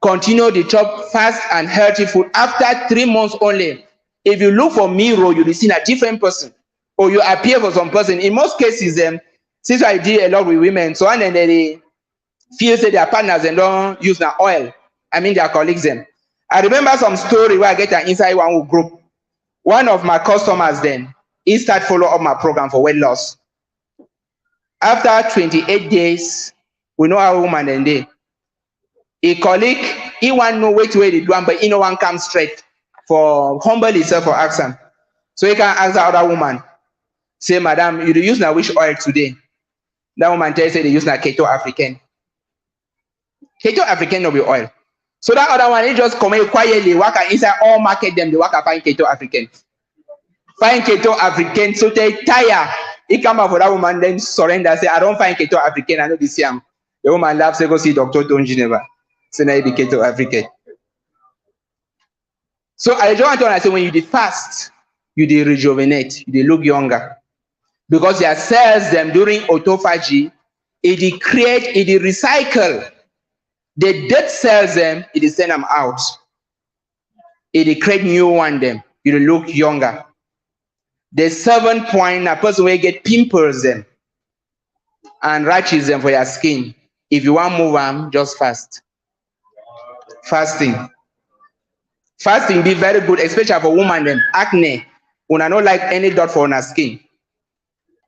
continue to chop fast and healthy food after 3 months only. If you look for mirror, you'll be seeing a different person. Or you appear for some person. In most cases, since I deal a lot with women, so and then they feel say their partners and don't use their oil. I mean their colleagues them. I remember some story where I get an inside one group. One of my customers then, he started follow up my program for weight loss. After 28 days, We know how woman and they. A colleague, he want know which way they do am, but he no one come straight for humble himself for ask am. So he can ask the other woman, say, Madam, you dey use na which oil today? That woman tell you say they use na Keto African. Keto African no be oil. So that other one, he just come here quietly, work inside all market them, they work find Keto African. Find Keto African, so they tire. He come out for that woman, then surrender, say, I don't find Keto African, I know this yam. The woman laughs, say, go see Dr. Don Geneva. Say, now you be Keto African. So I just want to say, when you dey fast, you dey rejuvenate, you dey look younger. Because your cells them during autophagy, it dey create, it dey recycle. The dead cells them, it dey send them out. It dey create new one them. You dey look younger. The 7 point, a person will get pimples them and rashes them for your skin. If you want to move them, just fast. Fasting. Fasting be very good, especially for women them. Acne. Una not like any dot for your skin.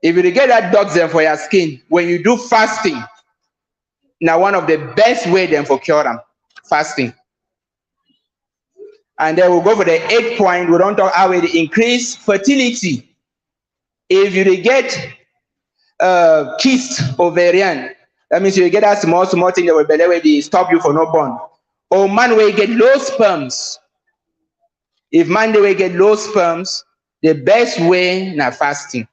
If you get that dots them for your skin, when you do fasting, now one of the best way them for cure them. Fasting. And then we'll go for the 8 point. We don't talk how it increase fertility. If you get cyst ovarian, that means you get that small thing that will belly where they stop you for no born. Or man will get low sperms. If man they will get low sperms, the best way na fasting.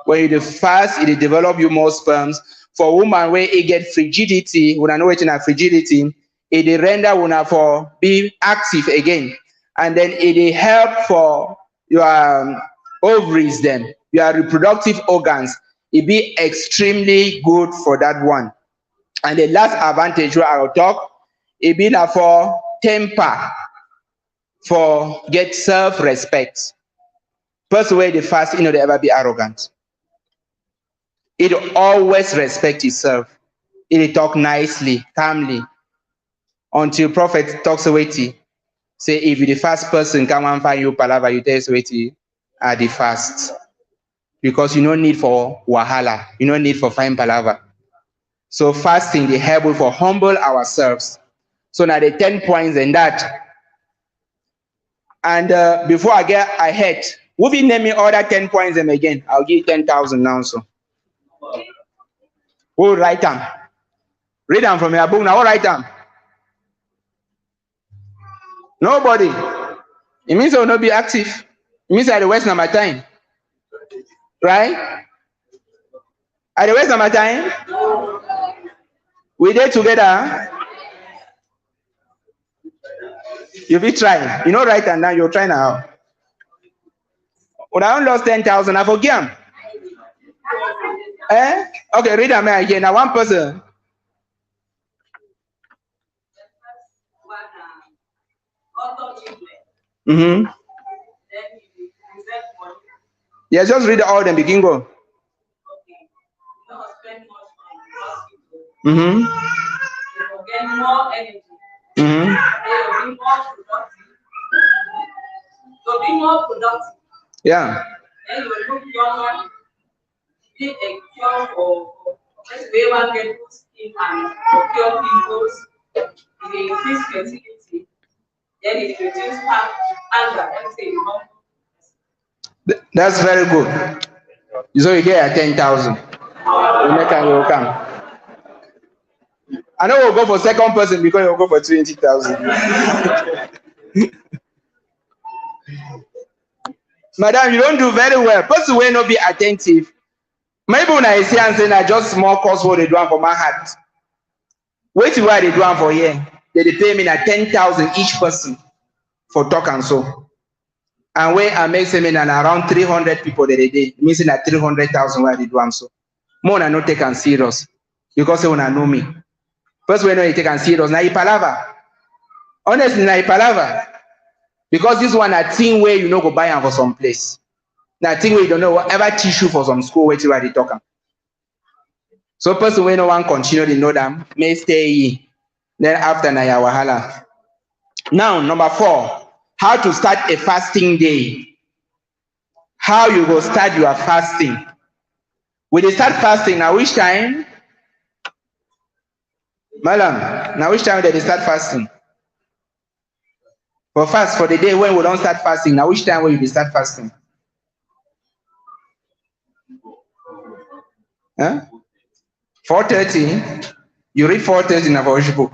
When you do fast, it develop you more sperms. For woman where it get frigidity, when I know it's in a frigidity, it render una for be active again, and then it help for your ovaries them, your reproductive organs. It be extremely good for that one. And the last advantage where I'll talk, it be now for temper, for get self-respect. Person where they fast, you know, they ever be arrogant. It always respect itself. It talk nicely, calmly. Until prophet talks away, say if you the fast person come and find you palava, you tell away at the fast. Because you no need for wahala, you no need for fine palava. So fasting they help for humble ourselves. So now the 10 points in that. And before I get ahead, will you name me all that 10 points them again? I'll give 10,000 now. So who write them? Read them from your book now. Who write them? Nobody. It means I will not be active. It means I will waste my time. Right? I will waste my time. We did together. You be trying. You know right and now you're trying now. When I lost 10,000, I forgive him. Okay, read them again. Now one person. Mm-hmm. Yes, just read all them begin go. Mm-hmm. Get more energy. Mm-hmm. Be more productive. So be more productive. Yeah. Then you will look younger. Be a cure for whoever get good skin and for cure pimples. It will increase fertility. Then it reduces anger. Everything you know. That's very good. So you get 10,000. You make and you come. I know we'll go for second person because you'll go for 20,000. Madam, you don't do very well. Person will not be attentive. Maybe when I say and say I just small course what they do for my heart. Wait till why they do for here. They pay me na 10,000 each person for talk and so. And where I make seminar around 300 people that they did, means that 300,000 why they do so. More than not take and serious because they wanna know me. First when you take and serious, now you palava. Honestly, now you palava. Because this one a thing where you know go buy them for some place. Now thing where you don't know whatever tissue for some school where they talk. So person when no one continue to know them, may stay here. Then after na ya wahala. Now number 4, how to start a fasting day. How you go start your fasting. When they start fasting, now which time? Malam, now which time did they start fasting? For fast, for the day when we don't start fasting, now which time will you start fasting? Huh? 4:30? You read 4:30 in a Voice book.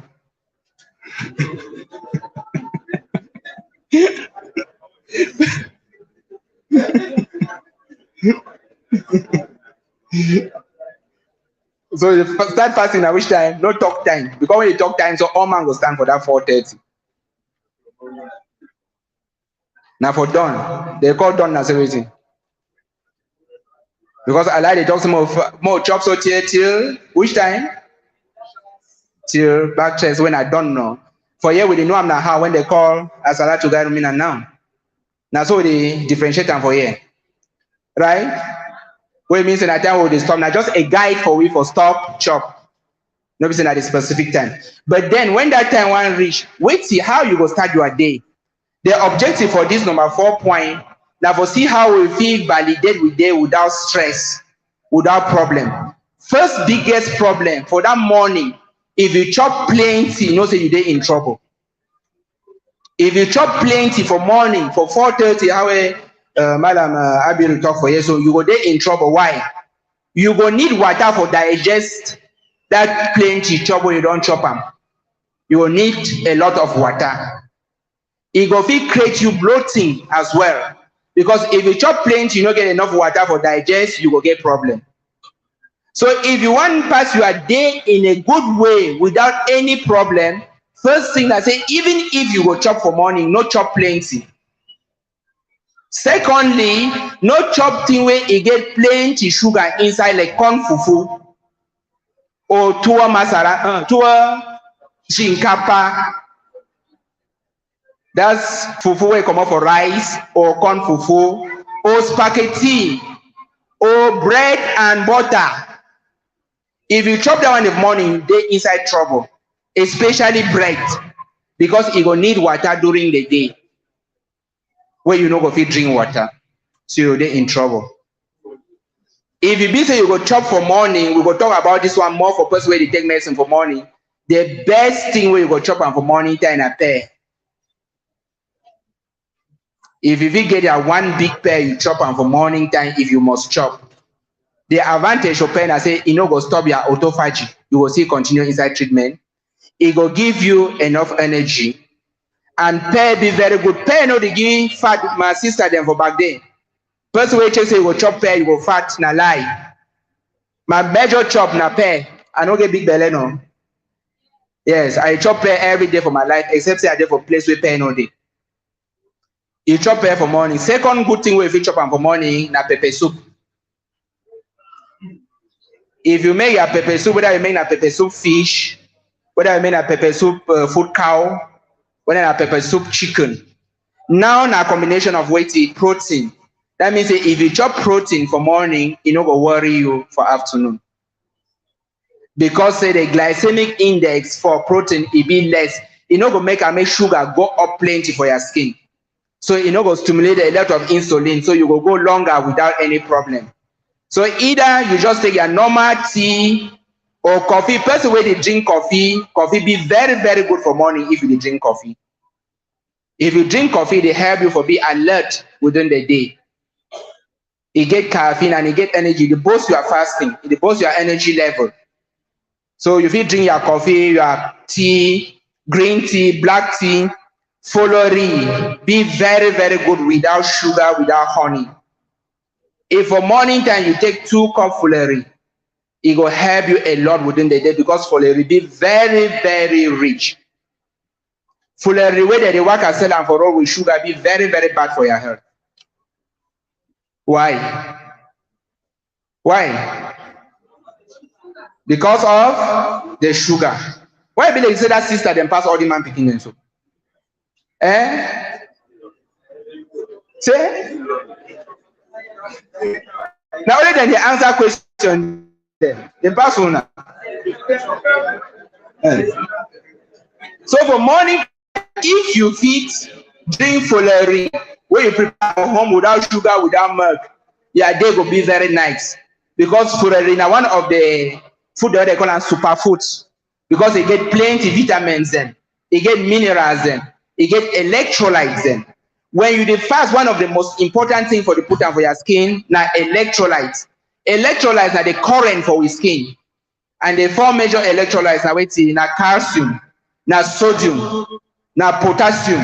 So you start fasting at which time? No talk time. Because when you talk time, so all man will stand for that 4:30. Now for dawn, they call dawn as everything. Because I like to talk some more chops so till which time? Till back chest when I don't know. For here we didn't know I'm not how when they call as I like to guide me now. Now so they differentiate them for here. Right? What it means in that time we stop. Now just a guide for we for stop, chop. Not at a specific time. But then when that time one reach, wait see how you go start your day. The objective for this number 4 point, now for see how we feel validate with day without stress, without problem. First biggest problem for that morning, if you chop plenty, you know say you dey in trouble. If you chop plenty for morning for 4:30, how Madam Abiru talk for you, so you go dey in trouble. Why? You go need water for digest that plenty chop when you don't chop them. You will need a lot of water. It go fit create you bloating as well. Because if you chop plenty, you don't get enough water for digest, you will get problem. So if you want to pass your day in a good way without any problem, first thing I say, even if you go chop for morning, no chop plenty. Secondly, no chop thing where you get plenty sugar inside like corn fufu or tuwa masara, tuwa shinkapa. That's fufu where come up for rice or corn fufu or spaghetti or bread and butter. If you chop that one in the morning, they inside trouble, especially bread, because it will need water during the day. Where you know go fit drink water, so you're in trouble. If you be say you go chop for morning, we go talk about this one more for person where they take medicine for morning. The best thing where you go chop and for morning time a pear. If you get a one big pear, you chop and for morning time if you must chop. The advantage of pear, I say, it no go stop your autophagy. You will see continue inside treatment. It will give you enough energy. And pear be very good. Pear no dey give fat. My sister them for back then. Person wey say you go chop pear, you go fat, na lie. My major chop na pear. I no get big belly no. Yes, I chop pear every day for my life, except say I dey for place where pear no dey. You chop pear for morning. Second good thing wey you chop am for morning na pepper soup. If you make a pepper soup, whether you make a pepper soup fish, whether you make a pepper soup food cow, whether a pepper soup chicken, now na combination of weight protein. That means if you chop protein for morning, it no go worry you for afternoon. Because say the glycemic index for protein it be less, it no go make sugar go up plenty for your skin. So it no go stimulate a lot of insulin, so you go longer without any problem. So either you just take your normal tea or coffee. Person where they drink coffee be very, very good for morning if you drink coffee. If you drink coffee, they help you for be alert within the day. You get caffeine and you get energy. It boosts your fasting. It boosts your energy level. So if you drink your coffee, your tea, green tea, black tea, follow be very, very good without sugar, without honey. If for morning time you take 2 cups fullery, it will help you a lot within the day because fullery be very, very rich. Fullery where they work and sell and for all with sugar be very, very bad for your health. Why? Why? Because of the sugar. Why be they say that sister then pass all the man picking and so? Say? Now only then they answer question they pass on. So for morning, if you feed drink fullery where you prepare for home without sugar, without milk, your day will be very nice. Because fullery is one of the food that they call them superfoods. because it get plenty vitamins then, it get minerals then, it get electrolytes then. When you dey fast, one of the most important thing for the put am for your skin na electrolytes. Electrolytes na the current for we skin, and the four major electrolytes na wetin? Na calcium, na sodium, na potassium,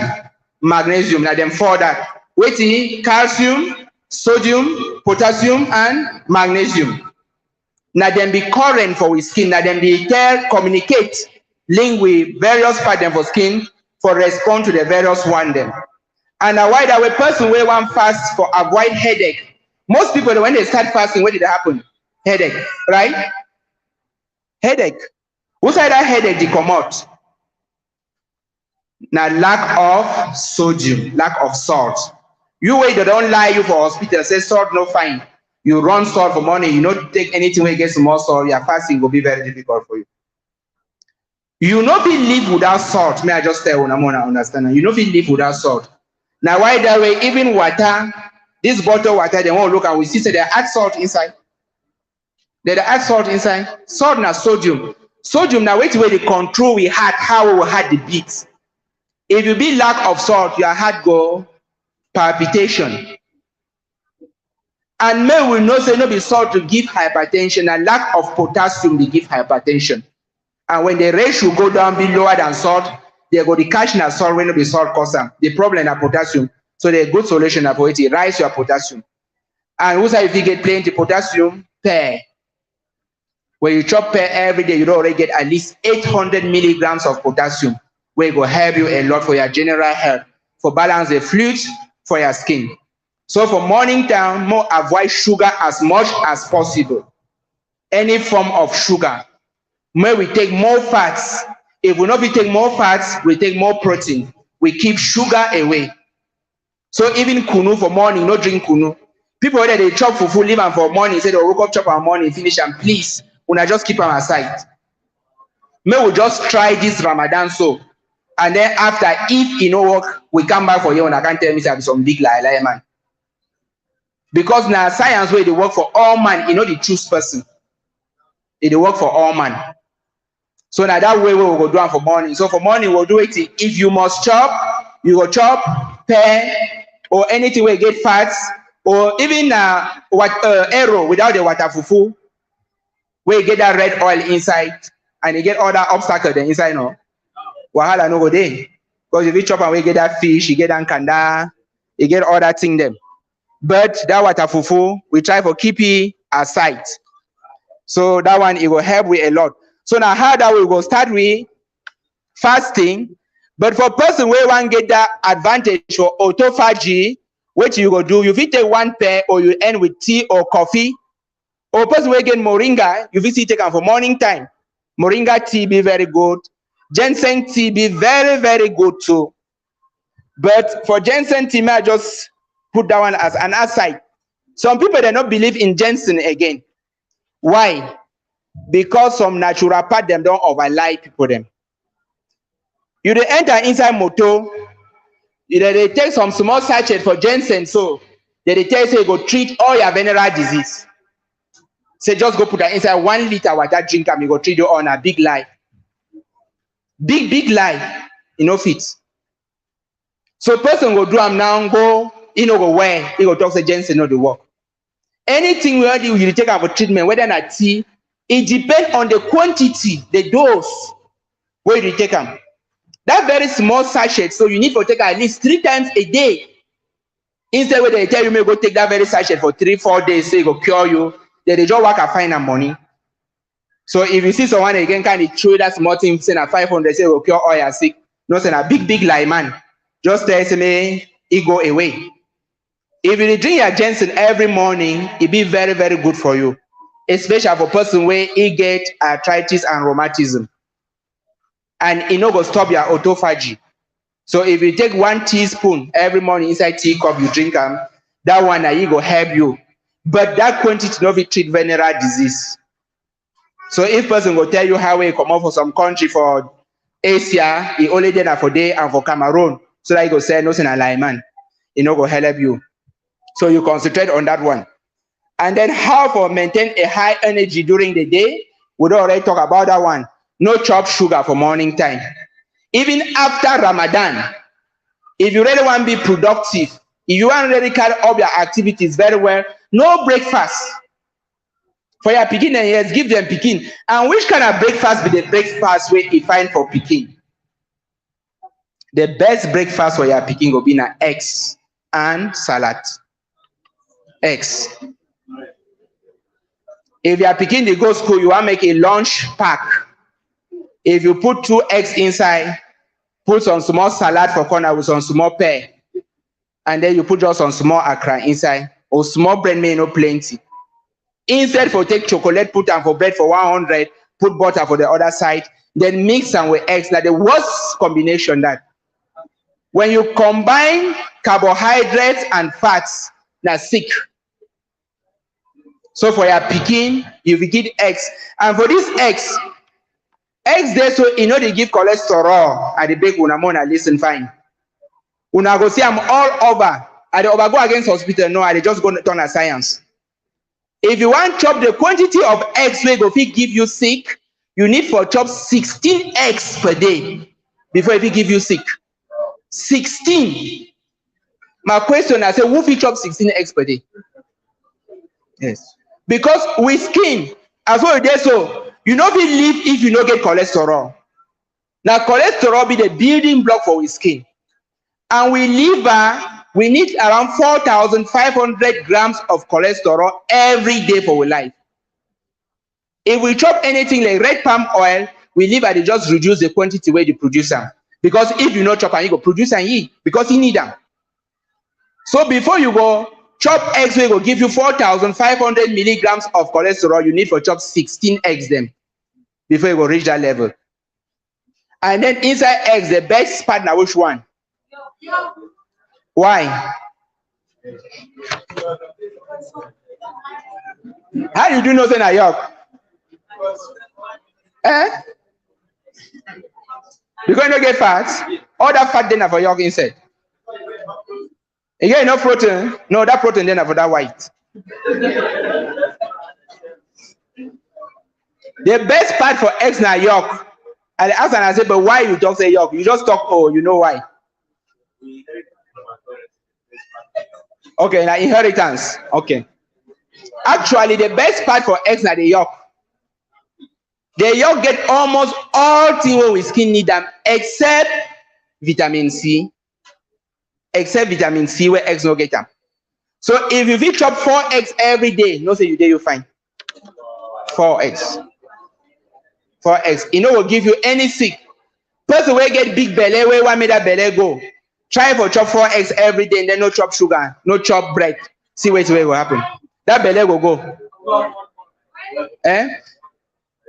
magnesium. Na them four that. Wetin? Calcium, sodium, potassium, and magnesium. Na them be current for we skin. Na them dey communicate, link with various parts dem for skin for respond to the various one dem. And na why that way person wey wan fast for avoid headache. Most people when they start fasting, what did happen? Headache, right? Headache. Who said that headache dey comot? Na lack of sodium, lack of salt. You wey they don't lie you for hospital, say salt no fine. You run salt for morning, you no take anything wey get small salt, your fasting will be very difficult for you. You no fit live without salt. May I just tell una more understand? You no fit live without salt. Now why that way? Even water, this bottle water, they won't look and we see say they add salt inside. They add salt inside. Salt na sodium. Sodium now wait where they control we heart, how we heart the beats. If you be lack of salt, your heart go palpitation. And may we know say no be salt to give hypertension, and lack of potassium they give hypertension. And when the ratio go down be lower than salt, they go the catch na salt when no be salt cause them. The problem na potassium. So the good solution na for it rise your potassium. And who say if you get plenty potassium, pear. When you chop pear every day, you don't already get at least 800 milligrams of potassium, where it will help you a lot for your general health, for balance the fluids for your skin. So for morning time, more avoid sugar as much as possible. Any form of sugar. May we take more fats. If we not be take more fats, we take more protein. We keep sugar away. So even kunu for morning, no drink kunu. People that they chop fufu, leave them for morning, say they woke up chop our morning, finish and please, una just keep them aside. May we just try this Ramadan so. And then after, if it no work, we come back for you and I can't tell me say some big lie, man. Because now science where they work for all man, you know the choose person. It work for all man. So now that way we will go do it for morning. So for morning we'll do it. If you must chop, you go chop pear or anything where you get fats, or even arrow without the water fufu, where you get that red oil inside and you get all that obstacle then inside no. Wahala no go there. Because if you chop and we get that fish, you get that kanda, you get all that thing them. But that water fufu, we try for keep it aside. So that one, it will help with a lot. So now how that we go start with fasting. But for person where one get that advantage for autophagy, what you go do, you fit take one pair or you end with tea or coffee. Or person where get moringa, you fit take them for morning time. Moringa tea be very good. Ginseng tea be very, very good too. But for ginseng tea, I just put that one as an aside. Some people they not believe in ginseng again. Why? Because some naturopath them don't overlie people them. You they enter inside motor, they take some small sachet for ginseng, so they tell you say go treat all your venereal disease. Say just go put that inside 1 liter water, drink and you go treat you on a big lie. Big lie, you know fit. So person go do them now, go, you know go where, he go talk say ginseng no dey work. Anything where you take out for treatment, whether not tea, it depends on the quantity, the dose, where you take them. That very small sachet, so you need to take at least 3 times a day. Instead where they tell you may go take that very sachet for 3-4 days, say it go cure you, then they just work and find that money. So if you see someone again kind of throw that small thing, say na 500, say it will cure all your sick. No, say na big lie, man. Just tell me it go away. If you drink your ginseng every morning, it be very, very good for you. Especially for person where he get arthritis and rheumatism. And it no go stop your autophagy. So if you take 1 teaspoon every morning inside tea cup, you drink them, that one it go help you. But that quantity no be treat venereal disease. So if person go tell you how we come out for some country for Asia, he only did that for day and for Cameroon. So that he go say no sin alignment. It no go help you. So you concentrate on that one. And then how for maintain a high energy during the day, we don't already talk about that one. No chop sugar for morning time. Even after Ramadan, if you really want to be productive, if you want to really carry out your activities very well, no breakfast. For your pikin, and yes, give them pikin. And which kind of breakfast be the breakfast where you find for pikin? The best breakfast for your pikin will be na eggs and salad. Eggs. If your pikin dey go school, you want make a lunch pack. If you put 2 eggs inside, put some small salad for corner with some small pear, and then you put just some small akra inside, or small bread, may no plenty. Instead for take chocolate, put am for bread for 100, put butter for the other side, then mix am with eggs. Now the worst combination that when you combine carbohydrates and fats, na sick. So for your pikin, you will give eggs, and for these eggs there, so you know they give cholesterol. At the big una more listen fine. Una go see I'm all over. I dey over go against hospital. No, I dey just go turn a science. If you want chop the quantity of eggs wey go fit give you sick, you need for chop 16 eggs per day before it fit give you sick. 16. My question, I say, who fit chop 16 eggs per day? Yes. Because with skin, as well there, so you no fit live if you no get cholesterol. Now cholesterol be the building block for with skin. And we liver, we need around 4,500 grams of cholesterol every day for our life. If we chop anything like red palm oil, we liver they just reduce the quantity where you produce them. Because if you not chop and you go produce and eat, because you need them. So before you go chop eggs, we will give you 4,500 milligrams of cholesterol. You need for chop 16 eggs them before you go reach that level. And then inside eggs, the best part now which one? Why? How you do know say na yolk? Because you don't get fat. All that fat then are for yolk inside. You get enough protein? No, that protein then are for that white. The best part for eggs na yolk. And ask and I say, but why you don't say yolk? You just talk, oh, you know why? Okay, now inheritance. Okay. Actually, the best part for eggs na the yolk. The yolk get almost all things we skin need them except vitamin C. Except vitamin C where eggs no get them. So if you fit chop 4 eggs every day, no say you day you find 4 eggs. 4 eggs. You know will give you any sick. Person will get big belly, where one made that belly go. Try for chop 4 eggs every day and then no chop sugar, no chop bread. See what will happen. That belly will go.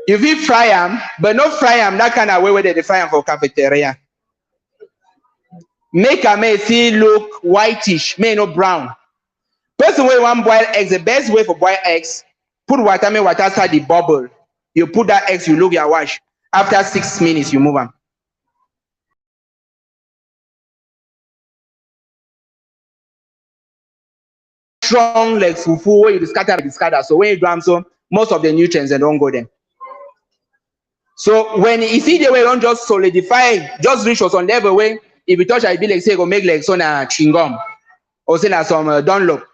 You will fry them, but not fry them that kind of way where they fry them for cafeteria. Make a may see look whitish, may no brown. Person way one boil eggs, the best way for boil eggs, put water outside the bubble. You put that eggs, you look your wash. After 6 minutes, you move them. Strong like fufu where you scatter. So when you do them, so most of the nutrients they don't go there. So when you see the way don't just solidify, just reach some level where if you touch, I be like say go make like some chewing gum or say na some Dunlop.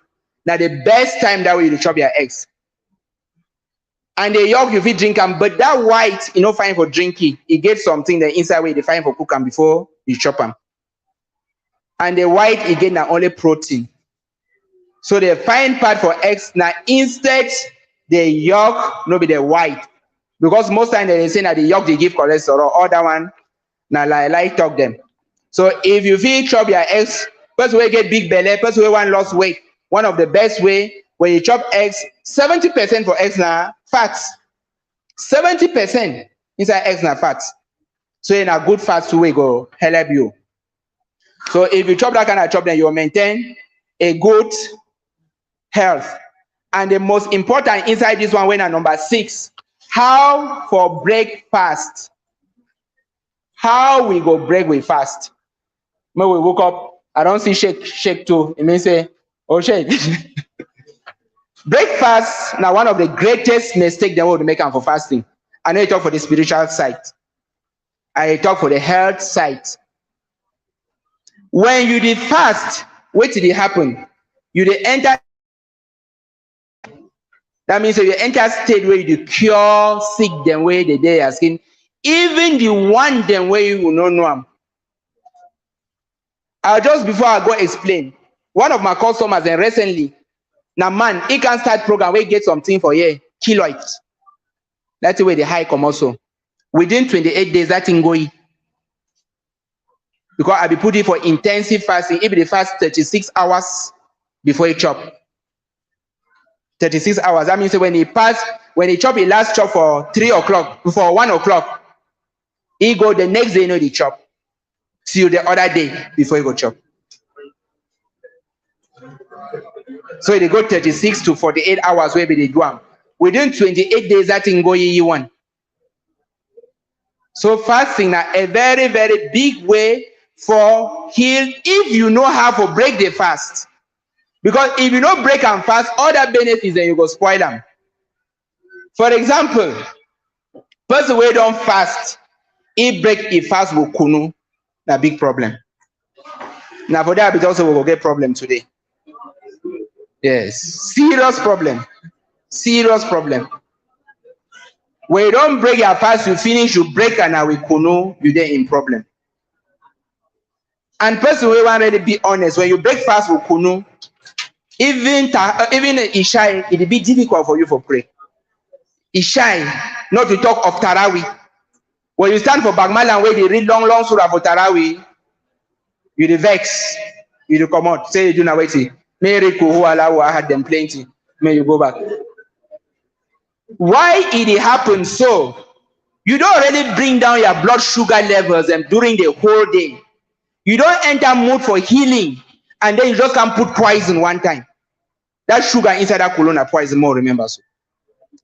Now the best time that way you chop your eggs. And the yolk you fit drink them, but that white you know fine for drinking. It gets something the inside way they fine for cook them before you chop them. And the white again na only protein. So the fine part for eggs now instead the yolk no be the white. Because most time they say that the yolk they give cholesterol, other one now like talk them. So if you feel chop your eggs, person will get big belly, person will want lost weight. One of the best way when you chop eggs, 70% for eggs now fats. 70% inside eggs now fats. So in a good fats way go help you. So if you chop that kind of chop, then you will maintain a good health. And the most important inside this one, when at number 6, how for breakfast. How we go break with fast. When we woke up, I don't see shake too. It means say, oh shake. Breakfast now one of the greatest mistakes they would make for fasting. I know you talk for the spiritual side. I talk for the health side. When you did fast, what did it happen? You did enter. That means you enter state where you cure sick them way the day asking. Even the one them way you will not know them. Just before I go explain, one of my customers and recently, now man, he can start program where he get something for year, keloid. That's the way the high come also. Within 28 days, that thing go in. Because I be putting for intensive fasting. If they fast 36 hours before he chop. 36 hours. That means when he chop, he last chop for 3 o'clock, for 1 o'clock. He go the next day, the chop. Till the other day before he go chop. So they go 36 to 48 hours where they do them. Within 28 days, that thing go one. So fasting is a very, very big way for heal if you know how to break the fast. Because if you don't break and fast, other benefits then you go spoil them. For example, person who don't fast, he break a fast with kunu, a big problem. Now for that, also we will get problem today. Yes, serious problem. Serious problem. When you don't break your fast, you finish, you break and now with kunu, you then in problem. And person who want to be honest, when you break fast with kunu, even Ishai, it will be difficult for you for pray. Ishai, not to talk of Tarawih. When you stand for Bagmalan where they read long surah for Tarawih, you the vex, you the come out, say you do not wait. Mary Kuhu I had them plenty. May you go back. Why it happens so? You don't really bring down your blood sugar levels and during the whole day. You don't enter mood for healing, and then you just can't put poison one time. That sugar inside that colon poison more, remember so.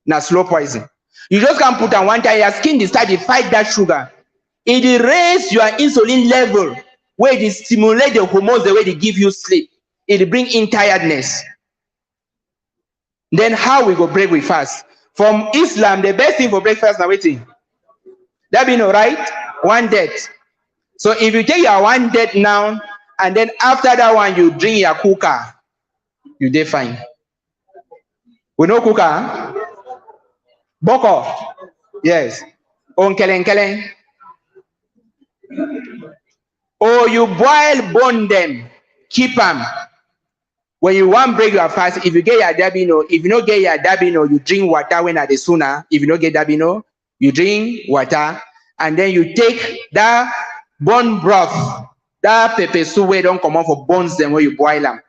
Now slow poison. You just can't put on one time, your skin decide to fight that sugar. It raise your insulin level, where it stimulate the hormones the way they give you sleep. It bring in tiredness. Then how we go break with fast? From Islam, the best thing for breakfast now waiting. That be no right? One death. So if you take your one death now, and then after that one you drink your cooker, you dey fine. We know cooker? Boko. Yes. Onkeleng. Or you boil bone them, keep them. When you want break your fast, if you get your dabino, if you don't get your dabino, you drink water when at the sooner. If you don't get dabino, you drink water, and then you take that bone broth, that pepper soup where don't come out for bones them when you boil them.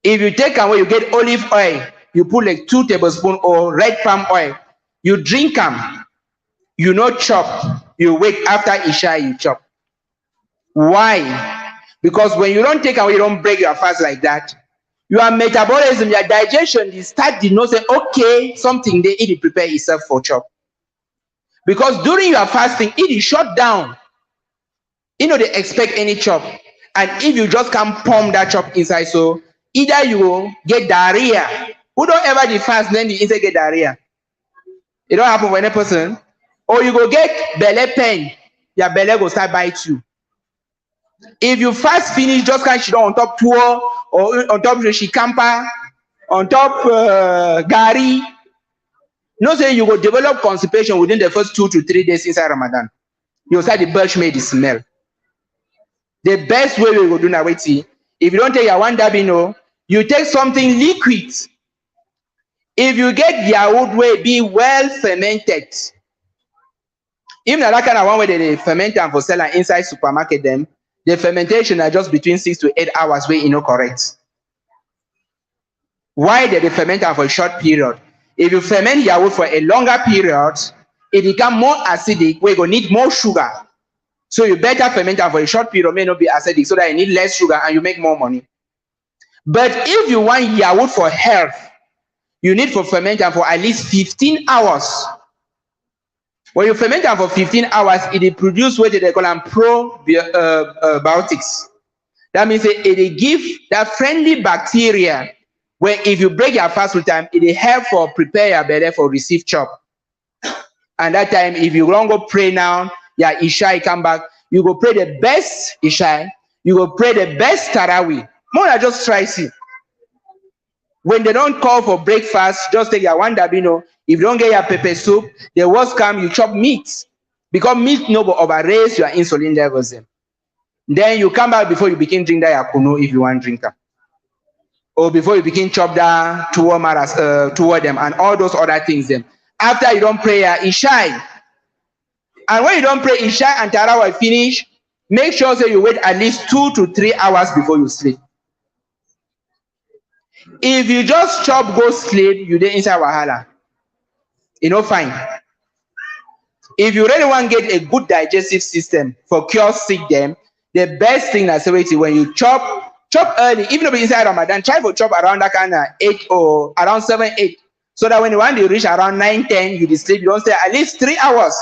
If you take away, you get olive oil, you put like 2 tablespoons or red palm oil, you drink them, you not chop, you wait after Isha, you chop. Why? Because when you don't take away, you don't break your fast like that, your metabolism, your digestion, you start to know say, okay, something they eat, prepare itself for chop. Because during your fasting, it is shut down. You know, they expect any chop. And if you just can't pump that chop inside, so either you will get diarrhea. Who don't ever the fast, then the inside get diarrhea. It don't happen for any person. Or you go get belly pain. Your belly will start bite you. If you fast finish, just can't sit on top tour or on top shikampa, on top gari. No say you will develop constipation within the first 2 to 3 days inside Ramadan. You'll start the belch made the smell. The best way we will do now, wait, see, if you don't take your one dabino, you take something liquid. If you get yaourt way, be well fermented. Even that kind of one way they ferment and for sell inside supermarket them, the fermentation are just between 6 to 8 hours way correct. Why they ferment for a short period? If you ferment yaourt for a longer period, it become more acidic, we're going to need more sugar. So you better ferment for a short period, may not be acidic, so that you need less sugar and you make more money. But if you want yaourt for health, you need for ferment for at least 15 hours. When you ferment for 15 hours, it produce what they call probiotics. That means it give that friendly bacteria where if you break your fast with time, it help for prepare your belly for receive chop. And that time, if you don't go pray now, yeah, Isha come back, you go pray the best Isha, you go pray the best Tarawih. More than just try see. When they don't call for breakfast, just take your one dabino. If you don't get your pepper soup, the worst come, you chop meat. Because meat no go overraise your insulin levels. Then you come back before you begin drink that yakunu if you want drinker. Or before you begin chop that toward them and all those other things. Them. After you don't pray Isha. And when you don't pray Isha and Tarawih finish, make sure that you wait at least 2 to 3 hours before you sleep. If you just chop, go sleep, you dey inside wahala. You know, fine. If you really want to get a good digestive system for cure sick them, the best thing that's when you chop early, even if inside Ramadan, try to chop around that kind of 8 or around 7, 8. So that when you want to reach around 9, 10, you sleep, you don't stay at least 3 hours.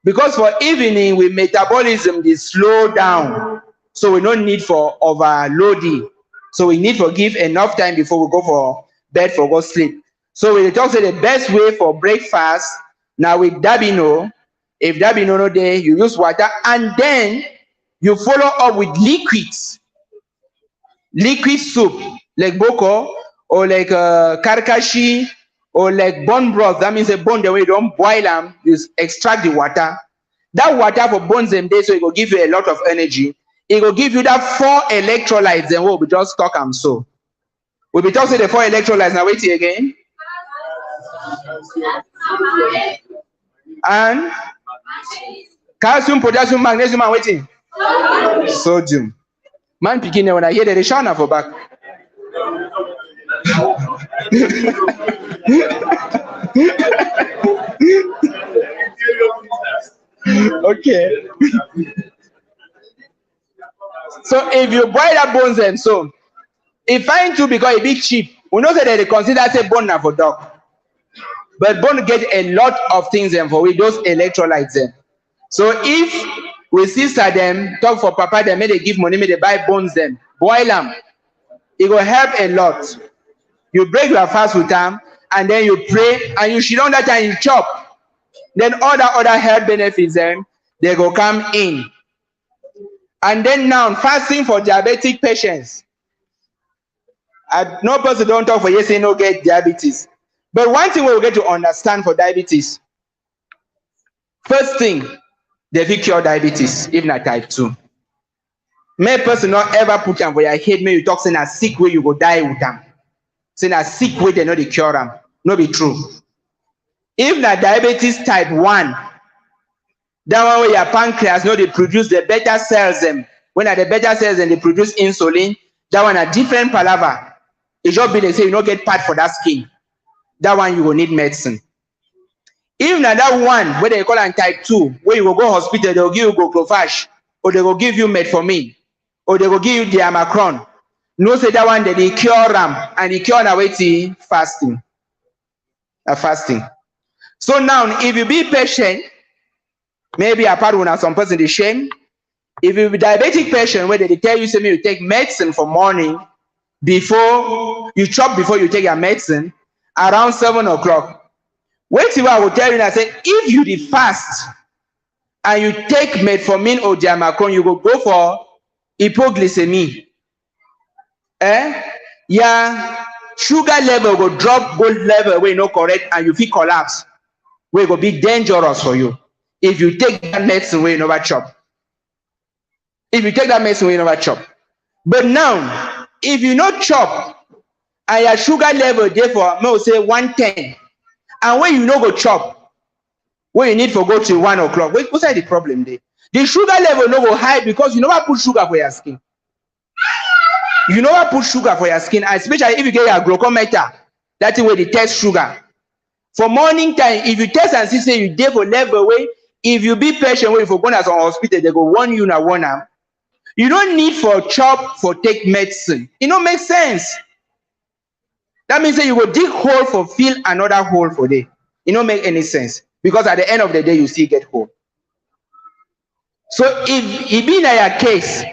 Because for evening, with metabolism, they slow down. So we don't need for overloading. So we need to give enough time before we go for bed for go sleep. So we talk say the best way for breakfast, now with dabino, if dabino no day, you use water and then you follow up with liquids. Liquid soup, like boko, or like karkashi, or like bone broth. That means a bone, the way you don't boil them, you extract the water. That water for bones them day, so it will give you a lot of energy. It will give you that 4 electrolytes, and we'll be just talk and so. We'll be talking the 4 electrolytes. Now wait here again. And calcium, potassium, magnesium, and waiting. Sodium. Man picking when I hear the shana for back. Okay. So if you boil that bones and so, it fine too because it be cheap. We know that they consider say bone now for dog. But bone get a lot of things and for with those electrolytes then. So if we sister them, talk for papa, them may they give money, may they buy bones them, boil them. It will help a lot. You break your fast with them, and then you pray, and you sit on that and you chop. Then all the other health benefits them, they go come in. And then now, fasting for diabetic patients. No person don't talk for yes, say no get diabetes. But one thing we'll get to understand for diabetes. First thing, they will cure diabetes, if not type 2. May person not ever put them for your head, may you talk saying a sick way you go die with them. Saying a sick way they know they cure them. No be true. If not diabetes type 1, that one where your pancreas know they produce the beta cells them. When are the beta cells and they produce insulin, that one a different palaver. It just be they say you don't get part for that skin. That one you will need medicine. Even that one where they call it type 2, where you will go hospital, they will give you glucophage, or they will give you metformin, or they will give you diamacron. No say that one that they cure them and they cure now waiting fasting. Fasting. So now if you be patient, maybe apart when some person is shame. If you be diabetic patient where they tell you say you take medicine for morning before you chop before you take your medicine around 7 o'clock. Wait till I will tell you that say if you did fast and you take metformin or diamacron, you go for hypoglycemia. Yeah, sugar level will drop, gold level where you no correct and you feel collapse. Where it will be dangerous for you. If you take that medicine where you never chop. If you take that medicine where you never chop. But now, if you not chop and your sugar level therefore may say 110, and when you no go chop, when you need to go to 1 o'clock, what's the problem there? The sugar level no go high because you never put sugar for your skin. You never put sugar for your skin, especially if you get your glucometer, that's where they test sugar. For morning time, if you test and see say you dey for level way, if you be patient where if you go to some hospital, they go warn you now one am. You don't need for chop for take medicine. It don't make sense. That means that you go dig hole for fill another hole for day. It don't make any sense because at the end of the day you still get hole. So if it be in your case,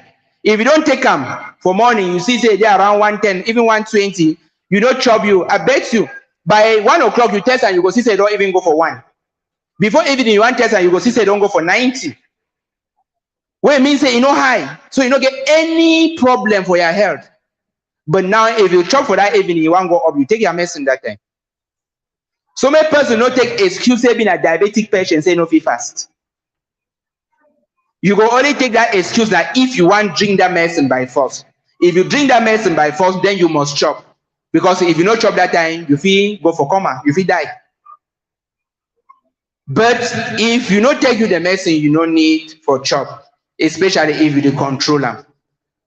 if you don't take them for morning, you see say they are around 110, even 120, you don't chop you. I bet you by 1 o'clock you test and you go see say don't even go for 1. Before evening, you want test and you go see say don't go for 90. Where it means say you know high, so you don't get any problem for your health. But now if you chop for that evening, you want go up, you take your medicine that time. So many person not take excuse say being a diabetic patient say no fit fast. You go only take that excuse that if you want drink that medicine by force. If you drink that medicine by force, then you must chop. Because if you not chop that time, you feel go for coma, you feel die. But if you not take you the medicine, you no need for chop, especially if you dey control them.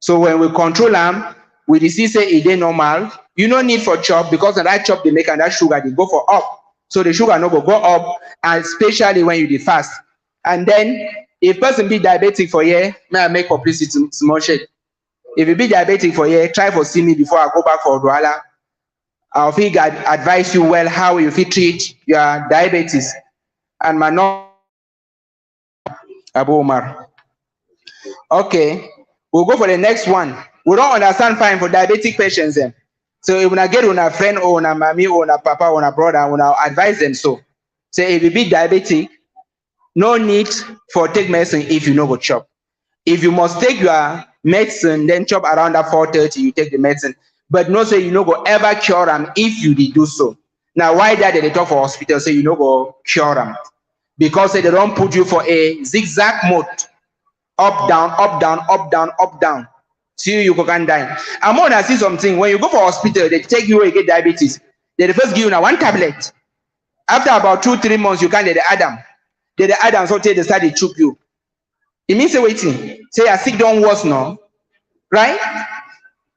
So when we control them, we dey see say it dey normal, you no need for chop because that chop they make and that sugar they go for up. So the sugar no go up, and especially when you dey fast. And then if person be diabetic for here, may I make publicity small shade. If you be diabetic for here, try for see me before I go back for Dawrah. I'll feel advise you well how you fit treat your diabetes. And my number Abu Umar. Okay, we'll go for the next one. We don't understand fine for diabetic patients then. So if you get on a friend or on a mommy or on a papa or on a brother, on advise them so. Say if you be diabetic, no need for take medicine if you no go chop. If you must take your medicine, then chop around at 4:30, you take the medicine. But no say you no go ever cure them if you did do so. Now why that they talk for hospital say you no go cure them? Because they don't put you for a zigzag mode. Up, down, up, down, up, down, up, down. See you can die. I'm gonna see something. When you go for hospital, they take you where you get diabetes. They first give you now one tablet. After about 2-3 months, you can't get the Adam. They Adam so they start to choke you. It means say waiting. Say your sick don't worse now. Right?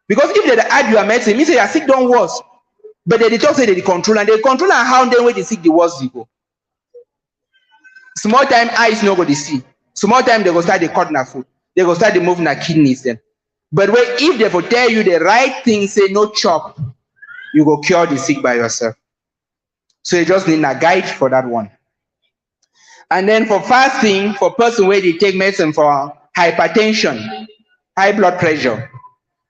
Because if they add your medicine, it means say your sick don't worse. But they talk say they control and how then when they sick the worse you go. Small time eyes no go to see. Small time they go start to cut na food. They go start to move na kidneys then. But if they for tell you the right thing, say no chop, you go cure the sick by yourself. So you just need a guide for that one. And then for fasting, for person where they take medicine for hypertension, high blood pressure.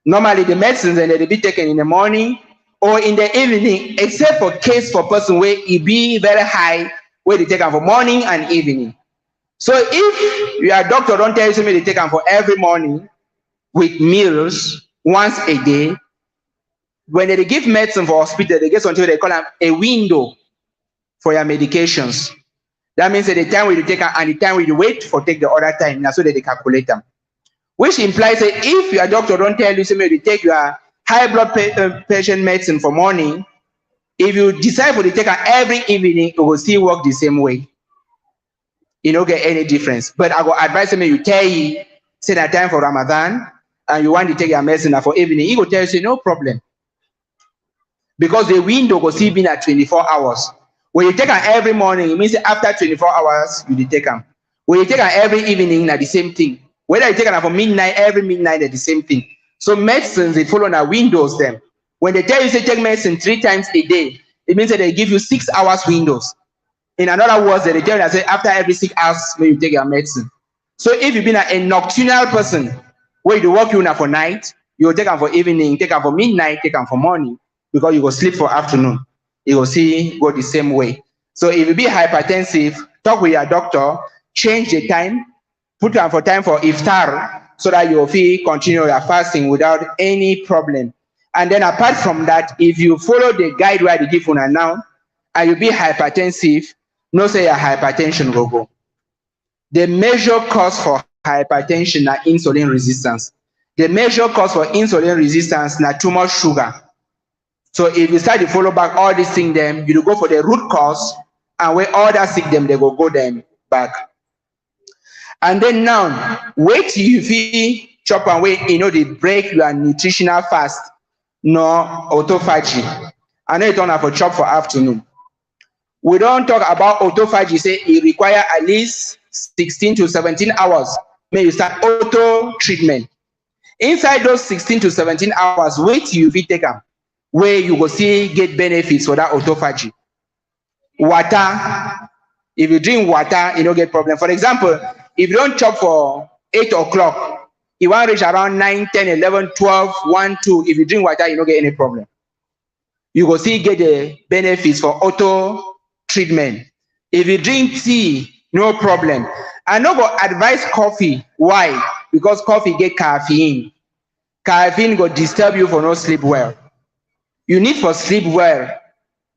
Normally the medicines and they be taken in the morning or in the evening, except for case for person where it be very high, where they take them for morning and evening. So if your doctor don't tell you something they take them for every morning with meals once a day, when they give medicine for hospital, they get something they call them a window for your medications. That means that the time when you take them and the time when you wait for take the other time, that's so that they calculate them. Which implies that if your doctor don't tell you something to take your high blood patient medicine for morning, if you decide for to take them every evening, it will still work the same way. You don't get any difference. But I will advise them, you tell you, say that time for Ramadan, and you want to take your medicine for evening, he will tell you, say, no problem. Because the window will still be at 24 hours. When you take them every morning, it means after 24 hours, you take them. When you take them every evening, that's the same thing. Whether you take them for midnight, every midnight, that's the same thing. So medicines, they follow the windows them. When they tell you, say, take medicine 3 times a day, it means that they give you 6 hours windows. In other words, they tell you that say after every 6 hours, when you take your medicine. So if you've been a nocturnal person, where you work you now for night, you take them for evening, take them for midnight, take them for morning, because you go sleep for afternoon. You will see go the same way. So if you be hypertensive, talk with your doctor, change the time, put them for time for iftar, so that you will continue your fasting without any problem. And then apart from that, if you follow the guide where they give you now, and you be hypertensive, no say your hypertension will go. The major cause for hypertension is insulin resistance. The major cause for insulin resistance is too much sugar. So if you start to follow back all these things, then you go for the root cause, and where all that sick them, they will go them back. And then now, wait till you feel chop and wait, they break your nutritional fast, no autophagy. I know you don't have a chop for afternoon. We don't talk about autophagy, say it requires at least 16 to 17 hours. May you start auto treatment. Inside those 16 to 17 hours, wait till you take them, where you will see get benefits for that autophagy. Water, if you drink water, you don't get problem. For example, if you don't chop for 8 o'clock, you want to reach around 9, 10, 11, 12, 1, 2. If you drink water, you don't get any problem. You will see get the benefits for auto treatment. If you drink tea, no problem. I no go advise coffee. Why? Because coffee get caffeine. Caffeine go disturb you for no sleep well. You need for sleep well.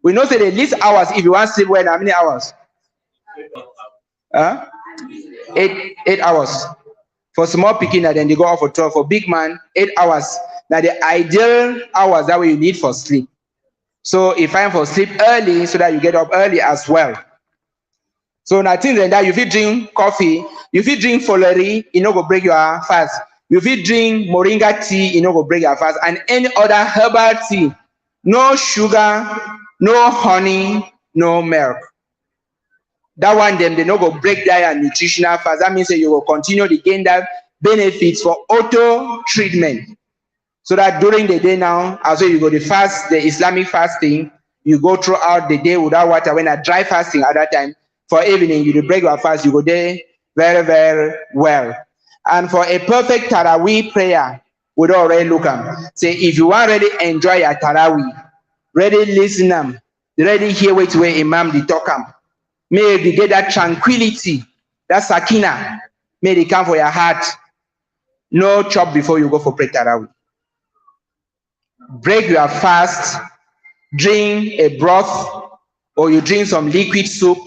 We know say the least hours if you want sleep well, how many hours? Huh? 8 hours. For small picking, then they go off for 12. For big man, 8 hours. Now the ideal hours that way you need for sleep. So if I'm for sleep early so that you get up early as well. So nothing than that, you fit drink coffee, you fit drink folari, it no go break your fast. You fit drink moringa tea, it no go break your fast. And any other herbal tea, no sugar, no honey, no milk. That one them they no go break that nutritional fast. That means that you will continue to gain that benefits for auto treatment. So that during the day now, also you go to fast, the Islamic fasting, you go throughout the day without water. When I dry fasting at that time, for evening, you break your fast, you go there very, very well. And for a perfect Taraweeh prayer, we don't already look at. Say, if you want really enjoy your Taraweeh, ready listen them, ready hear which way Imam the talk am. May you get that tranquility, that sakina, may it come for your heart. No chop before you go for prayer Taraweeh. Break your fast, drink a broth, or you drink some liquid soup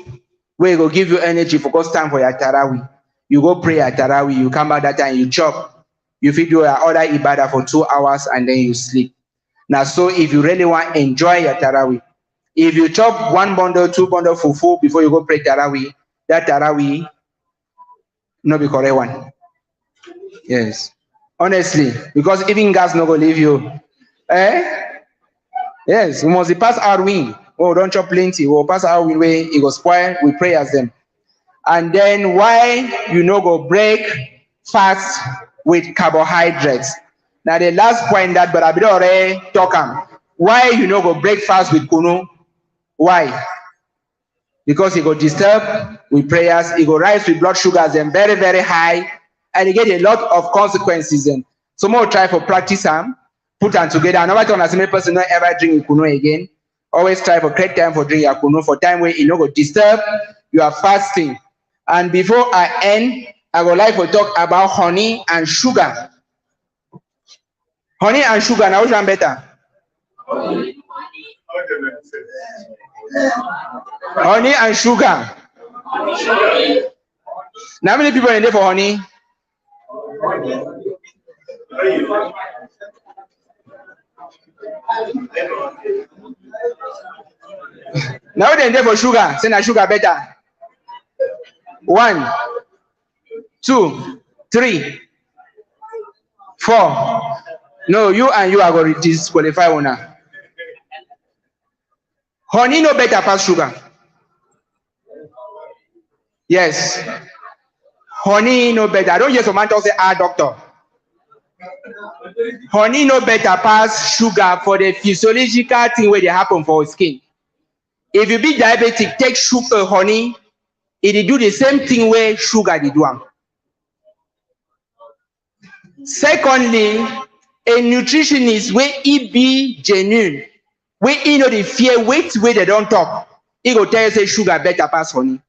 where it will give you energy for cause time for your Taraweeh. You go pray at Taraweeh, you come back that time, you chop. You fit do your other ibadah for 2 hours and then you sleep. Now, so if you really want to enjoy your Taraweeh, if you chop 1 bundle, 2 bundle fufu before you go pray Taraweeh, that Taraweeh no be correct one. Yes. Honestly, because even gas no go leave you. Yes, we must pass our win. Oh, don't chop plenty. We'll pass our win way it go spoil. We pray as them. And then why you no go break fast with carbohydrates? Now the last point that, but I be already talking. Why you no go break fast with kunu? Why? Because it go disturb with prayers. It go rise with blood sugars and very very high, and you get a lot of consequences. And some more try for practice them. Put them together. I never tell a single person not ever drink kunu again. Always try for create time for drink your kunu for time where it no go disturb your fasting. And before I end, I would like to talk about honey and sugar. Honey and sugar, now which one better? Honey and sugar. Now how many people in there for honey? Now they're there for sugar. Say na sugar better. 1, 2, 3, 4. No, you and you are going to disqualify one. Honey no better pass sugar. Yes. Honey no better. I don't hear some man talk say, doctor. Honey no better pass sugar for the physiological thing where they happen for skin. If you be diabetic, take sugar, honey, it do the same thing where sugar they do. Secondly, a nutritionist where it be genuine, where you know the fear wait where they don't talk, he go tell you say sugar better pass honey.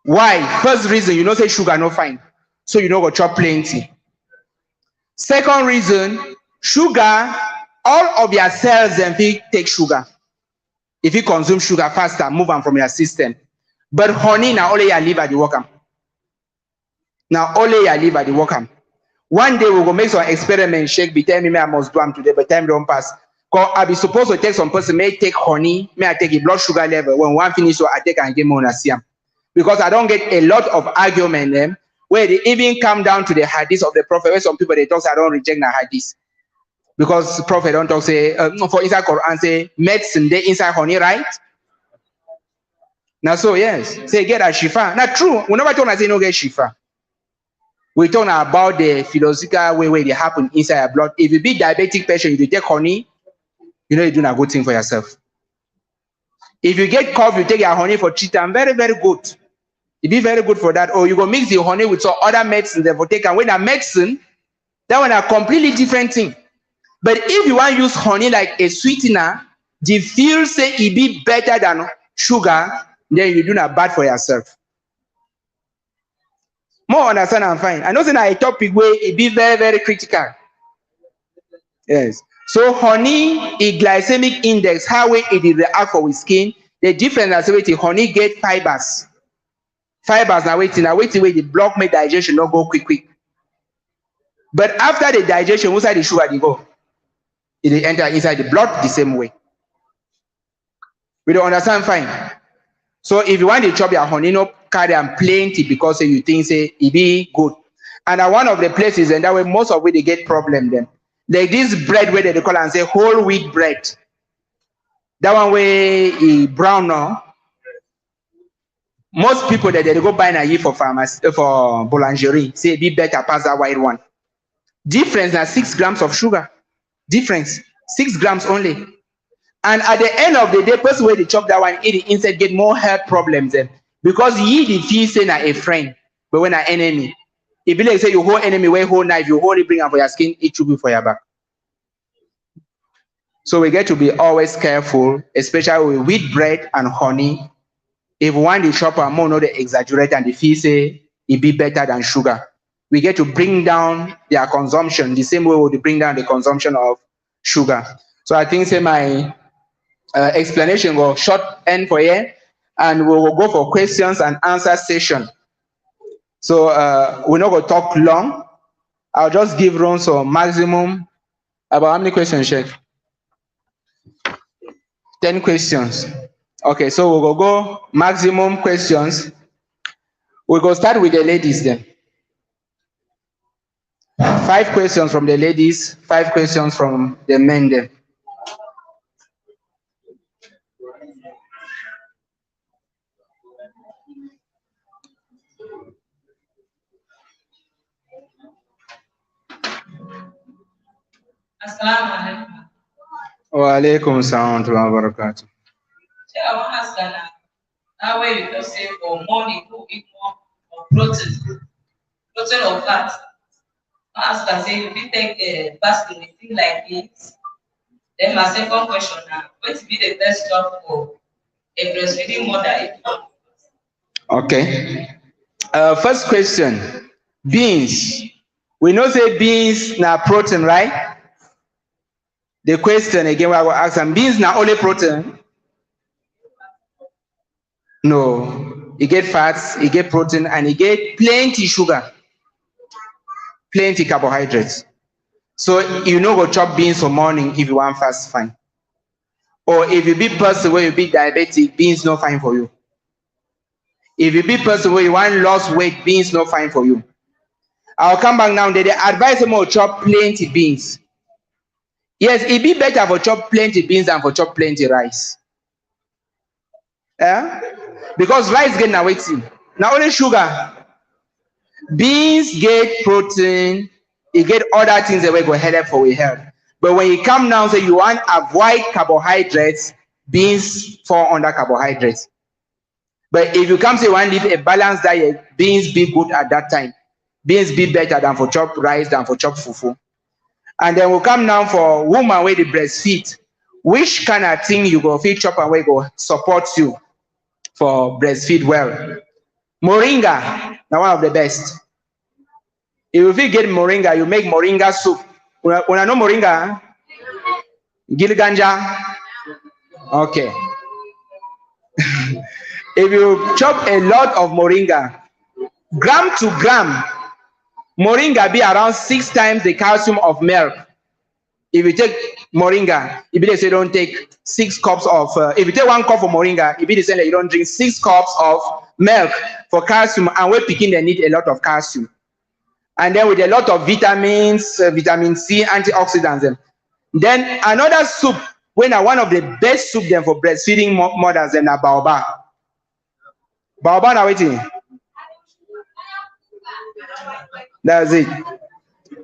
Why? First reason, you know say sugar no fine, so you know go chop plenty. Second reason, sugar, all of your cells then take sugar. If you consume sugar faster, move on from your system. But honey, now only your liver the work. Now only your liver the work. One day we will make some experiment. Shake be tell me I must do them today, but time don't pass. Cause I be supposed to take some person may take honey, may I take a blood sugar level. When one finish, so I take and give more siam. Because I don't get a lot of argument them where they even come down to the hadith of the prophet. Where some people they talk say I don't reject the hadith. Because the prophet don't talk say for inside Quran say medicine they inside honey, right? Now so yes, say get a shifa. Now true, we never talk I say no get shifa. We talk about the physiological way where they happen inside your blood. If you be diabetic patient, if you take honey, you know you're doing a good thing for yourself. If you get cough, you take your honey for treatment, very, very good. It be very good for that. Or you go mix the honey with some other medicine, therefore take and when a medicine, that one a completely different thing. But if you want to use honey like a sweetener, the feel say it be better than sugar, then you do not bad for yourself. More understand I'm fine. I know it's a topic where it be very, very critical. Yes. So honey, a glycemic index, how it react for with skin. The difference is that honey get fibers. Fibers now waiting where the block make digestion not go quick. But after the digestion, inside the sugar they go. It enter inside the blood the same way. We don't understand fine. So if you want to chop your honey, no carry and plenty because you think say it be good. And one of the places and that way most of it they get problem then. Like this bread where they call and say whole wheat bread. That one way brown now. Most people that they go buy na for pharmacy for boulangerie say it be better pass that white one. Difference na 6 grams of sugar. Difference 6 grams only. And at the end of the day, person where they chop that one, eat the insect get more health problems then. Because ye the feel say na a friend, but when an enemy. It be like say you hold enemy where hold knife, you hold it bring am for your skin, it should be for your back. So we get to be always careful, especially with wheat bread and honey. If one the chopper more not the exaggerate and the feel say it be better than sugar. We get to bring down their consumption the same way we would bring down the consumption of sugar. So I think say my explanation will short end for here, and we will go for questions and answer session. So we're not going to talk long. I'll just give Ron some maximum. About how many questions, Sheikh? 10 questions. Okay, so we'll go maximum questions. We'll go start with the ladies then. 5 questions from the ladies, 5 questions from the men then. Assalamu alaikum. Wa alaikum salam wa barakatuh. So I want to ask that how way you just say for morning to eat more of protein or fat. I ask that say if you take a fasting with things like this. Then my second question now, what will be the best job for a breastfeeding mother? Okay. First question, beans. We know say beans na protein, right? The question again, I will ask them, beans na only protein? No, you get fats, you get protein, and you get plenty sugar, plenty carbohydrates. So you know go chop beans for morning if you want fast, fine. Or if you be person where you be diabetic, beans not fine for you. If you be person where you want lose weight, beans not fine for you. I'll come back now. They advise them to chop plenty beans. Yes, it be better for chop plenty beans than for chop plenty rice. Yeah? Because rice get na waiting. Now only sugar. Beans get protein, it get other things that we go help for we health. But when you come now say you want avoid carbohydrates, beans fall under carbohydrates. But if you come say you want live a balanced diet, beans be good at that time. Beans be better than for chop rice than for chop fufu. And then we'll come now for woman where they breastfeed. Which kind of thing you go feed chop and where go support you for breastfeed well? Moringa, now one of the best. If you get moringa, you make moringa soup. When I know moringa, gilganja. Okay. If you chop a lot of moringa, gram to gram, moringa be around 6 times the calcium of milk. If you take moringa, if you say don't take 6 cups of, if you take 1 cup of moringa, if you say that you don't drink 6 cups of milk for calcium, and we're picking they need a lot of calcium. And then with a lot of vitamins, vitamin C, antioxidants. Then another soup, when one of the best soup then for breastfeeding mothers and a baobab. Baobab now waiting. That's it.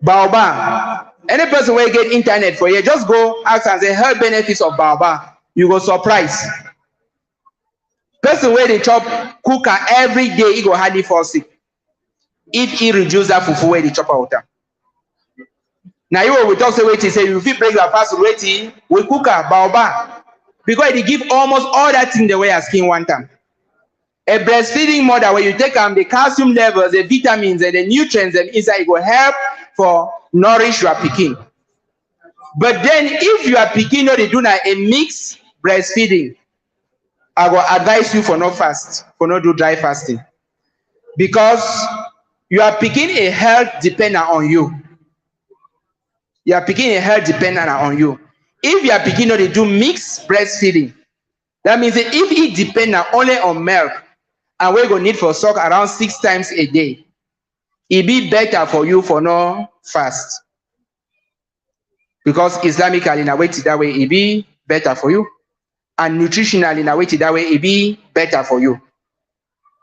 Baobab. Any person will get internet for you, just go ask and say health benefits of baobab. You go surprise. Person where they chop cooker every day, he go hardly fall sick. If he reduce that fufu where they chop out. Now you will talk say wait, say you feel break your fast waiting, we cook a baobab. because they give almost all that thing the way a skin want them. A breastfeeding mother, where you take the calcium levels, the vitamins, and the nutrients and inside, it will help for nourish your pikin. But then if you are pikin, no, they do not a mixed breastfeeding, I will advise you for not fast, for not do dry fasting, because you are picking a health dependent on you. You are picking a health dependent on you. If you are picking, no, they do mixed breastfeeding. That means that if it depend only on milk, and we're going to need for suck around 6 times a day, it be better for you for no fast. Because Islamically, in a way that way, it be better for you. And nutritionally, in a way that way, it be better for you.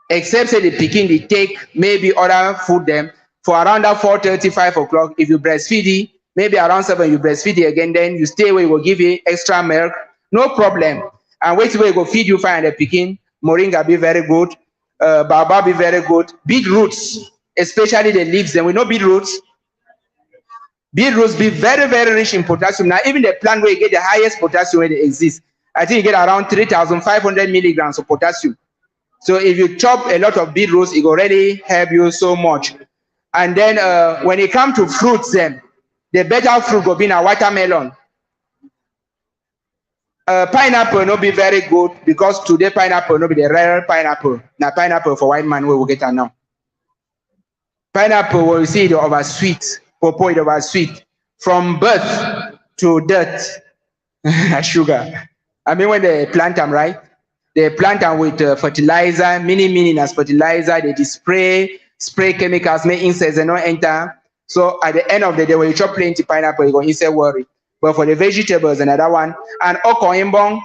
Except say the picking, they take maybe other food them for around that 4:30, 5 o'clock. If you breastfeed it, maybe around 7 you breastfeed it again, then you stay where you will give you extra milk, no problem. And wait till you go feed you fine the picking. Moringa be very good, baba be very good. Beetroots, especially the leaves, then we know beetroots. Beetroots be very, very rich in potassium. Now, even the plant where you get the highest potassium where they exist, I think you get around 3,500 milligrams of potassium. So if you chop a lot of beetroots, it already help you so much. And then when it comes to fruits, then the better fruit will be a watermelon. Pineapple no be very good, because today pineapple no be the rare pineapple. Now pineapple for white man we will get her now. Pineapple, we see it over sweet, purple it over sweet, from birth to death. Sugar. I mean, when they plant them, right? They plant them with fertilizer, meaning as fertilizer. They spray chemicals, make insects and not enter. So at the end of the day, when you chop plenty pineapple, you go insect worry. But for the vegetables, another one. And okoimbong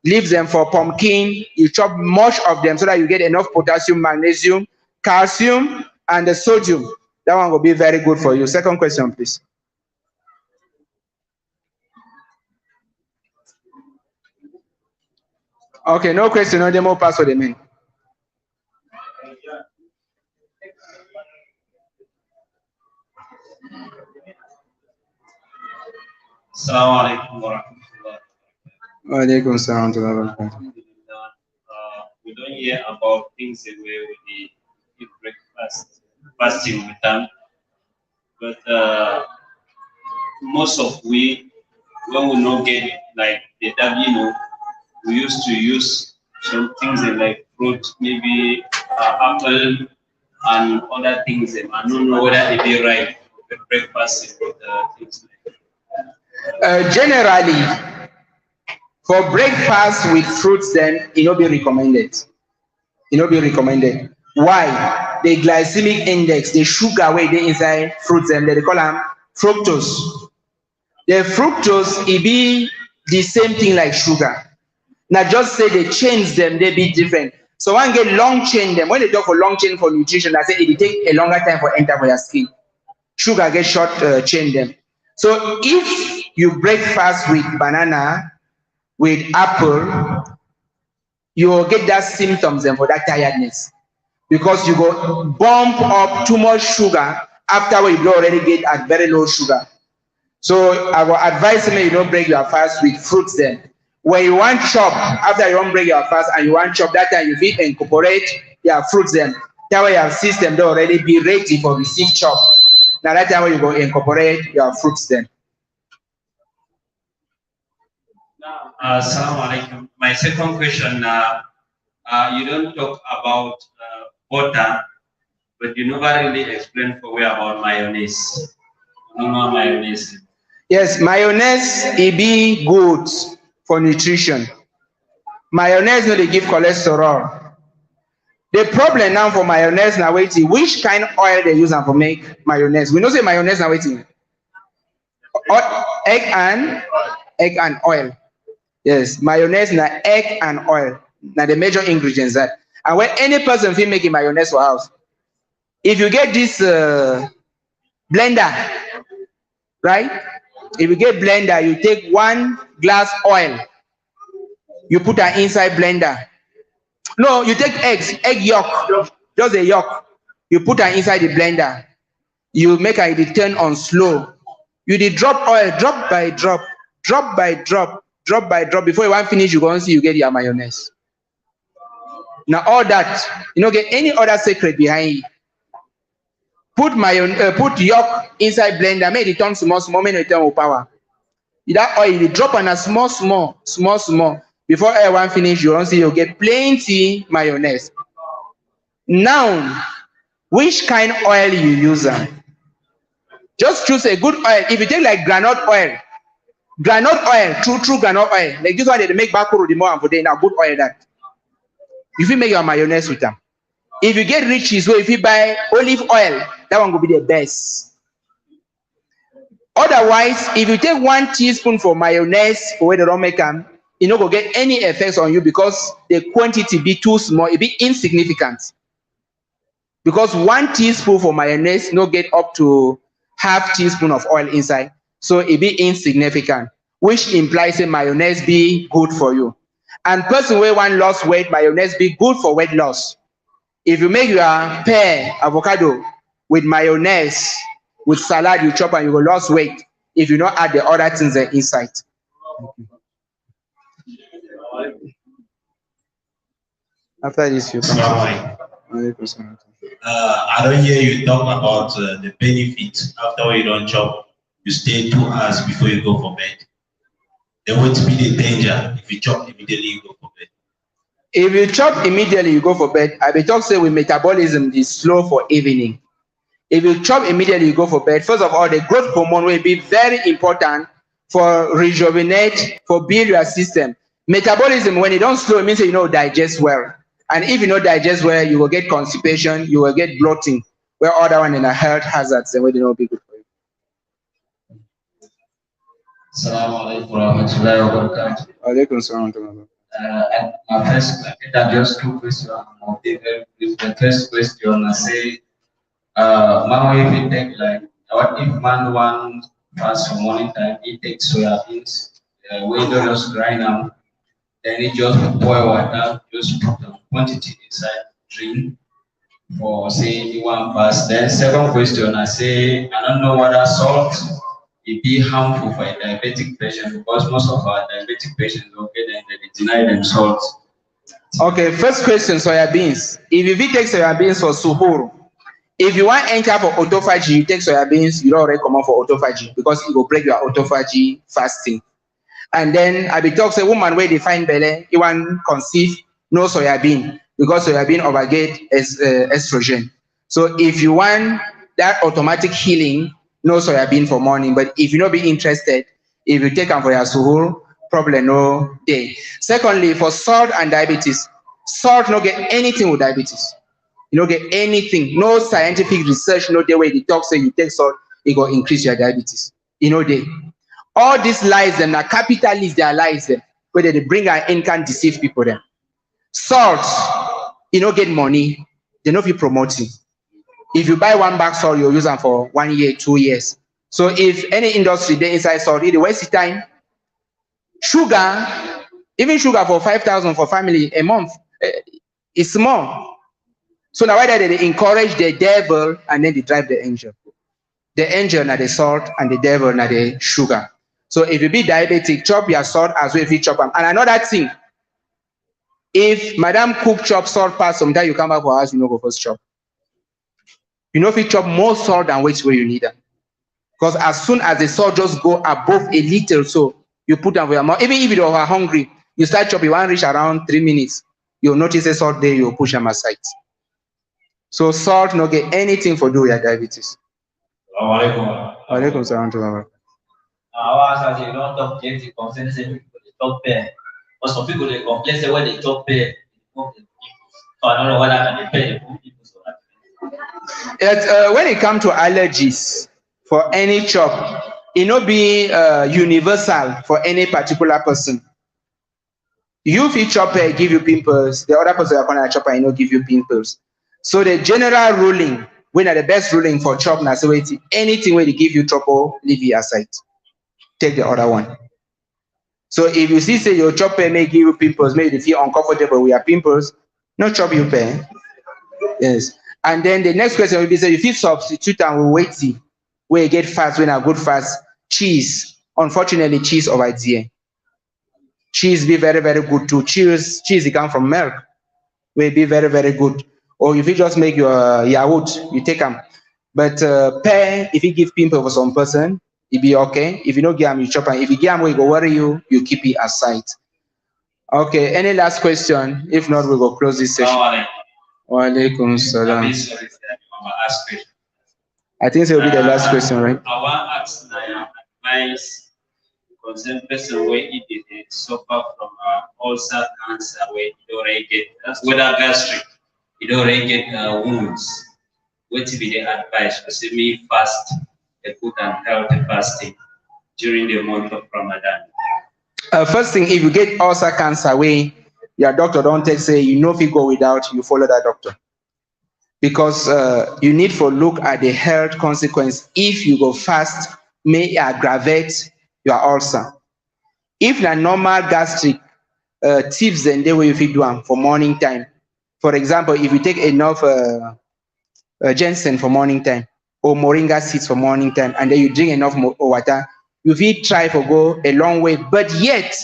leaves them for pumpkin. You chop much of them so that you get enough potassium, magnesium, calcium, and the sodium. That one will be very good for you. Second question, please. Okay, no question, no demo pass for the men. Assalamu alaikum warahmatullahi wabarakatuh. Wa alaikum salam wa rahmatullahi. We don't hear about things the way we eat breakfast, fasting with them. But most of when we not get like the W, we used to use some things like fruit, maybe apple and other things. I don't know whether it be right for breakfast with things like that. Generally, for breakfast with fruits, then it not be recommended. It not be recommended. Why? The glycemic index, the sugar weight they inside fruits, them they call them fructose. The fructose, it be the same thing like sugar. Now just say they change them, they be different. So one get long chain them. When they talk for long chain for nutrition, I say it take a longer time for enter for your skin. Sugar get short chain them. So if you breakfast with banana, with apple, you will get that symptoms and for that tiredness, because you go bump up too much sugar after you already get at very low sugar. So I will advise you don't break your fast with fruits then. When you want chop, after you don't break your fast and you want chop, that time you fit incorporate your fruits then. That way your system don't already be ready for receive chop. Now that time when you go incorporate your fruits then. Assalamu alaikum. My second question, you don't talk about butter, but you never really explain for me about mayonnaise. You don't know mayonnaise. Yes, mayonnaise it be good for nutrition. Mayonnaise no they give cholesterol. The problem now for mayonnaise now waiting, which kind of oil they use them for make mayonnaise? We know say mayonnaise now waiting. Egg and oil. Yes, mayonnaise na egg and oil. Now the major ingredients that. And when any person feel making mayonnaise for house, if you get this blender, right? If you get blender, you take 1 glass oil, you put an inside blender. No, you take egg yolk, just a yolk. You put an inside the blender. You make it turn on slow. You did drop oil, drop by drop, drop by drop. drop by drop. Before you want finish, you go and see you get your mayonnaise. Now all that, you know, get any other secret behind it. Put yolk inside blender, make it turn small, make it turn with power. That oil, you drop on a small. Before everyone finish, you don't see you get plenty mayonnaise. Now, which kind of oil you use? Just choose a good oil. If you take like groundnut oil, true groundnut oil, like this one they make bakuru the more and for day now good oil that. If you make your mayonnaise with them. If you get rich so if you buy olive oil, that one will be the best. Otherwise, if you take 1 teaspoon for mayonnaise for where they don't make them, you not go get any effects on you because the quantity be too small, it be insignificant. Because 1 teaspoon for mayonnaise no get up to half teaspoon of oil inside, so it be insignificant, which implies a mayonnaise be good for you. And person where one lost weight, mayonnaise be good for weight loss. If you make your pear avocado with mayonnaise, with salad, you chop and you will lose weight if you not add the other things inside. After this, you come. I don't hear you talk about the benefits after you don't chop. You stay 2 hours before you go for bed. There won't be the danger if you chop immediately you go for bed. If you chop immediately you go for bed, I be talk say with metabolism is slow for evening. If you chop immediately you go for bed, first of all, the growth hormone will be very important for rejuvenate, for build your system. Metabolism, when it don't slow, it means that you don't digest well. And if you don't digest well, you will get constipation, you will get bloating, where other one in a health hazards and where they don't be good for you. Assalamu alaikum warahmatullahi wabarakatuh. Alaikum salam. And my first, I think that just 2 questions. The first question, I say, man, if you take like, what if man one fast for morning time, he takes soya beans, we don't just grind them, then he just boil water, just put the quantity inside, drink for say 1 fast. Then second question, I say, I don't know whether salt it be harmful for a diabetic patient because most of our diabetic patients okay, then they deny them salt. Okay, first question, soya beans. If you take soya beans for suhoor, if you want enter for autophagy, you take soya beans, you don't recommend for autophagy because it will break your autophagy fasting. And then I be talk say woman where they find belly, you want conceive, no soya bean because soya bean overget estrogen. So if you want that automatic healing, no soya bean for morning. But if you not be interested, if you take them for your suhoor, problem no day. Secondly, for salt and diabetes, salt no get anything with diabetes. You don't get anything, no scientific research, no day where the talk say you take salt, it will increase your diabetes. You know they. All these lies them are capitalists, they are lies them, where they bring our income deceive people them. Salt, you don't get money, they don't be promoting. If you buy 1 bag salt, you'll use them for 1 year, 2 years. So if any industry they inside salt, it waste the time. Sugar, even sugar for 5,000 for family a month, is small. So now why they encourage the devil and then they drive the angel. The angel na the salt and the devil na the sugar. So if you be diabetic, chop your salt as well if you chop them. And another thing, if madam cook chop salt pass sometimes you come back for house, you know go first chop. You know if you chop more salt than which way you need them. Because as soon as the salt just go above a little, so you put them for your mouth. Even if you are hungry, you start chopping, you want reach around 3 minutes. You'll notice the salt there, you'll push them aside. So salt no get anything for do with your diabetes. Alaikum salam. You don't talk plenty concerning say people they talk pear. But some people they complain say when they talk pear, so I don't know whether can they pay the poor people so that. When it comes to allergies for any chop, it not be universal for any particular person. You if you chop pear give you pimples, the other person are chop and not give you pimples. So the general ruling, when are the best ruling for chop na say anything where they give you trouble, leave it aside. Take the other one. So if you see say your chop pear may give you pimples, maybe you feel uncomfortable with your pimples, no chop you pear. Yes. And then the next question will be say if you substitute and we wait where you get fast, when a good fast, cheese. Unfortunately, cheese over there. Cheese be very, very good too. Cheese it come from milk. Will be very, very good. Or if you just make your yaourt, you take them. But pear, if you give pimple for some person, it be okay. If you don't give them, you chop them. If you give them, we go worry you, you keep it aside. Okay, any last question? If not, we will close this session. Wa alaikum salam. I think it will be the last question, right? I want to ask advice concern person where it is suffer from ulcer, cancer, where it already get whether gastric, it already get wounds. What to be the advice to see me fast, a good and healthy fasting during the month of Ramadan? First thing, if you get ulcer cancer, way your doctor don't take say you know if you go without, you follow that doctor. Because you need to look at the health consequence. If you go fast, may aggravate your ulcer. If the normal gastric tips and they will feed one for morning time. For example, if you take enough ginseng for morning time or moringa seeds for morning time, and then you drink enough water, you will try to go a long way. But yet,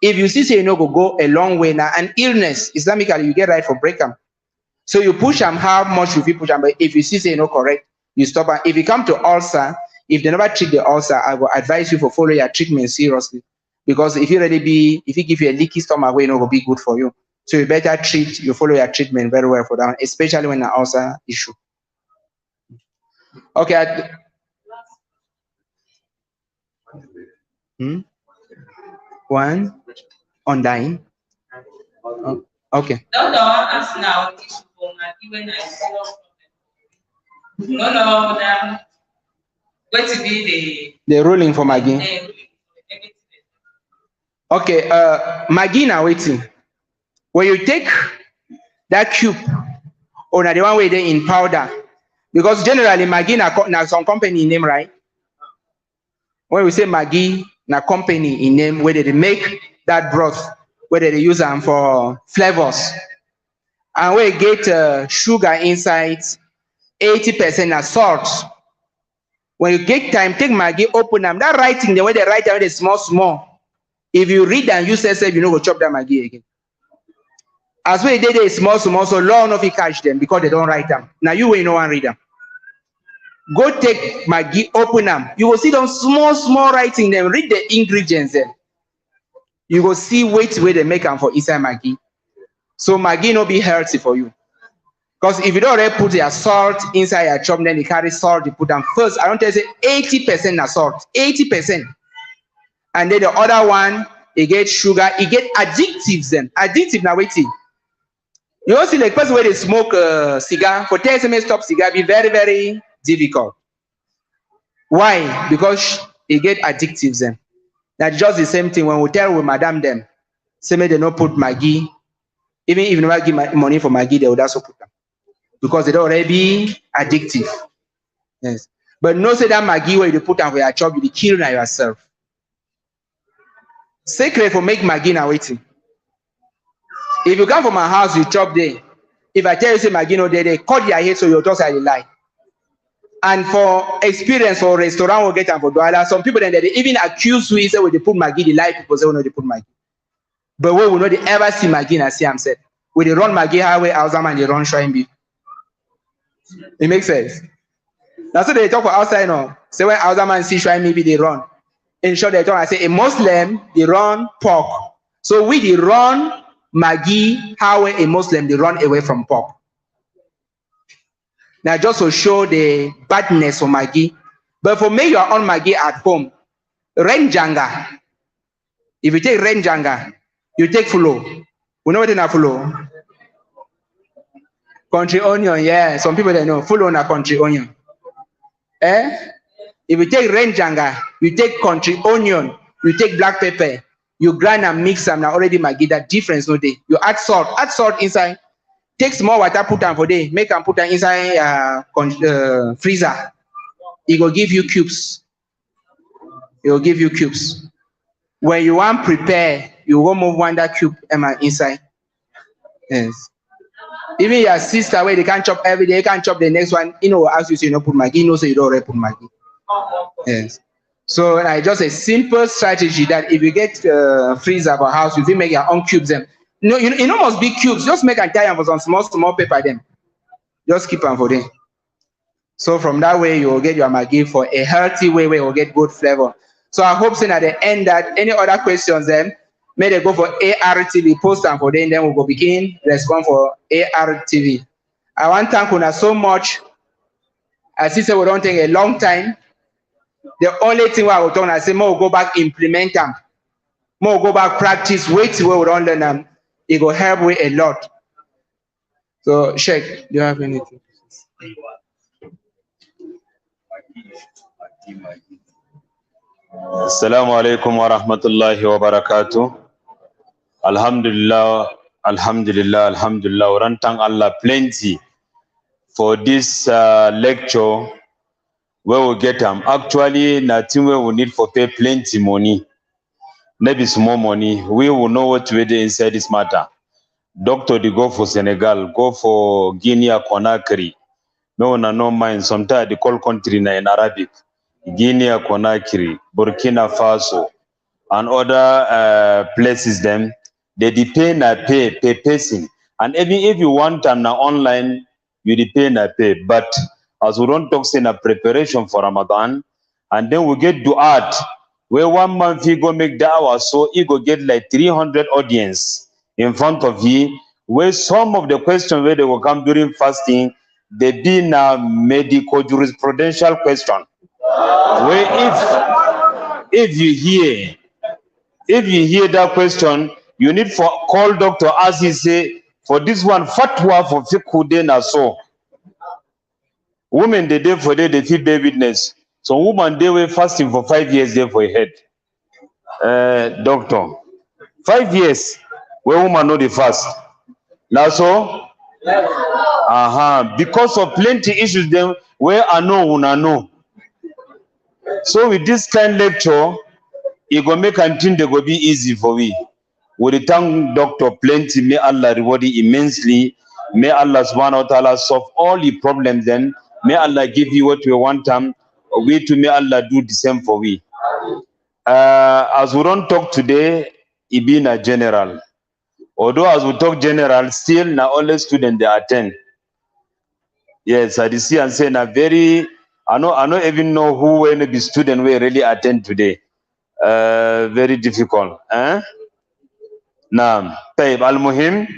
if you see say you know go a long way now, an illness, Islamically, you get right for break them. So you push them how much you push them, but if you see say no correct, you stop. And if you come to ulcer, if they never treat the ulcer, I will advise you for follow your treatment seriously. Because if you give you a leaky stomach, it will be good for you. So you better you follow your treatment very well for that, especially when an ulcer issue. Okay. One on dying. Okay. No, ask now. Even I no, now. What to be the ruling for Maggie? Okay, Maggie now waiting. When you take that cube, or the one way they in powder, because generally Maggie na some company name, right? When we say Maggie, na company in name where they make that broth, where they use them for flavors, and we get sugar inside, 80% are salt. When you get time, take Maggie, open them. That writing, the way they write down, they small. If you read and you say, you know, go chop that Maggie again. As well, they small, so long enough you catch them because they don't write them. Now you will no one read them. Go take Maggie, open them. You will see them small writing them. Read the ingredients then. You will see where they make them for inside Maggie. So Maggie no be healthy for you. Because if you don't already put your salt inside your chop, then you carry salt, you put them first. I don't tell you 80% is salt. 80%. And then the other one, you get sugar, you get additives then. Additive now waiting. You also see like person where they smoke cigar, for 10 SMS stop cigar be very, very difficult. Why? Because you get additives then. That's just the same thing when we tell with madam them, say they don't put Maggie. Even if you never give money for Maggie, they would also put them. Because they don't already be addictive. Yes. But no say that Maggie where you put them for your chop, you be killing yourself. Secret for make Maggie now waiting. If you come from my house, you chop there. If I tell you say Maggie no there, they cut your head so you just say lie. And for experience for restaurant will get them for Dawrah. Some people then they even accuse we say when they put Maggie, they lie people say when they put Maggie. But we will not ever see Maggie and see him said. When they run Maggie highway, Alzheimer and they run shrine beef. It makes sense. That's what they talk for outside now. Say when Alzheimer and see shrine maybe they run. In short, they talk, I say a Muslim, they run pork. So we they run Maggie, how a Muslim, they run away from pork. Now just to show the badness of Maggie. But for me, your own Maggie at home, Renjanga. If you take Renjanga, you take Fulo. We know what in a Fulo? Country onion, yeah. Some people they know. Fulo na country onion. If you take Renjanga, you take country onion, you take black pepper, you grind and mix them. Now already Maggie, that difference no day. You add salt inside. Take small water, put them for day. Make them put them inside freezer. It will give you cubes. It will give you cubes. When you want prepare, you will move one that cube inside. Yes. Even your sister where they can't chop every day, they can't chop the next one. You know, as you say, you know, put Maggie. You know, so you don't already put Maggie. Yes. So just a simple strategy that if you get freezer for house, you can make your own cubes them. No, you know must be cubes. Just make and tie them for some small paper them. Just keep them for them. So from that way, you will get your Maggi for a healthy way where you will get good flavor. So I hope saying at the end that any other questions then, may they go for ARTV, post them for them, then we'll go begin respond for ARTV. I want to thank you so much. As he said, we don't take a long time. The only thing I will talk, I say, more go back, implement them. More go back, practice, wait till we don't learn them. It will help with a lot. So, Sheikh, do you have anything? Assalamu alaikum wa rahmatullahi wa barakatuh. Alhamdulillah, alhamdulillah, alhamdulillah. We thank Allah plenty for this lecture where we get them. Actually, nothing where we need for pay plenty money. Maybe small money. We will know what we do inside this matter. Doctor, they go for Senegal, go for Guinea, Conakry. No one no mind. Sometimes they call country in Arabic. Guinea, Conakry, Burkina Faso, and other places. Them they depend on pay person. And even if you want them now online, you depend on pay. But as we don't talk in a preparation for Ramadan, and then we get du'at, where 1 month he go make da'wah, so he go get like 300 audience in front of you, where some of the questions where they will come during fasting, they be now medical jurisprudential question. Where if you hear that question, you need for call doctor as he say, for this one fatwa for fiqh then so. Women they day for day they feel bear witness. So woman they were fasting for 5 years there for a head. Doctor, 5 years where woman know the fast. Now so because of plenty issues them where I know una know. So with this kind lecture, it go make until they go be easy for we. We thank Doctor plenty. May Allah reward you immensely. May Allah subhanahu wa ta'ala solve all the problems then. May Allah give you what we want. We too may Allah do the same for we. As we don't talk today, it be a general. Although as we talk general, still now only student they attend. Yes, I see and say na very. I don't even know who will be student will really attend today. Very difficult. Now, Taib Al Muhim,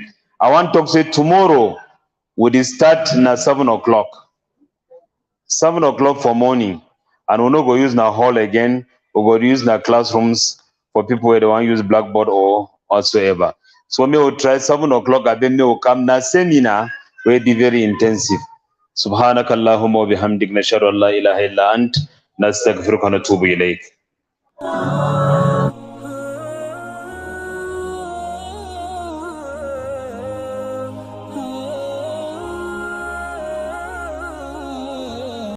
I want to say tomorrow we start na 7 o'clock. 7 o'clock for morning. And we're not going to use na hall again. We're going to use na classrooms for people where they want to use blackboard or whatsoever. So we will try 7 o'clock and then we will come na seminar will be very intensive. سبحانك اللهم وبحمدك نشهد أن لا إله إلا أنت نستغفرك ونتوب إليك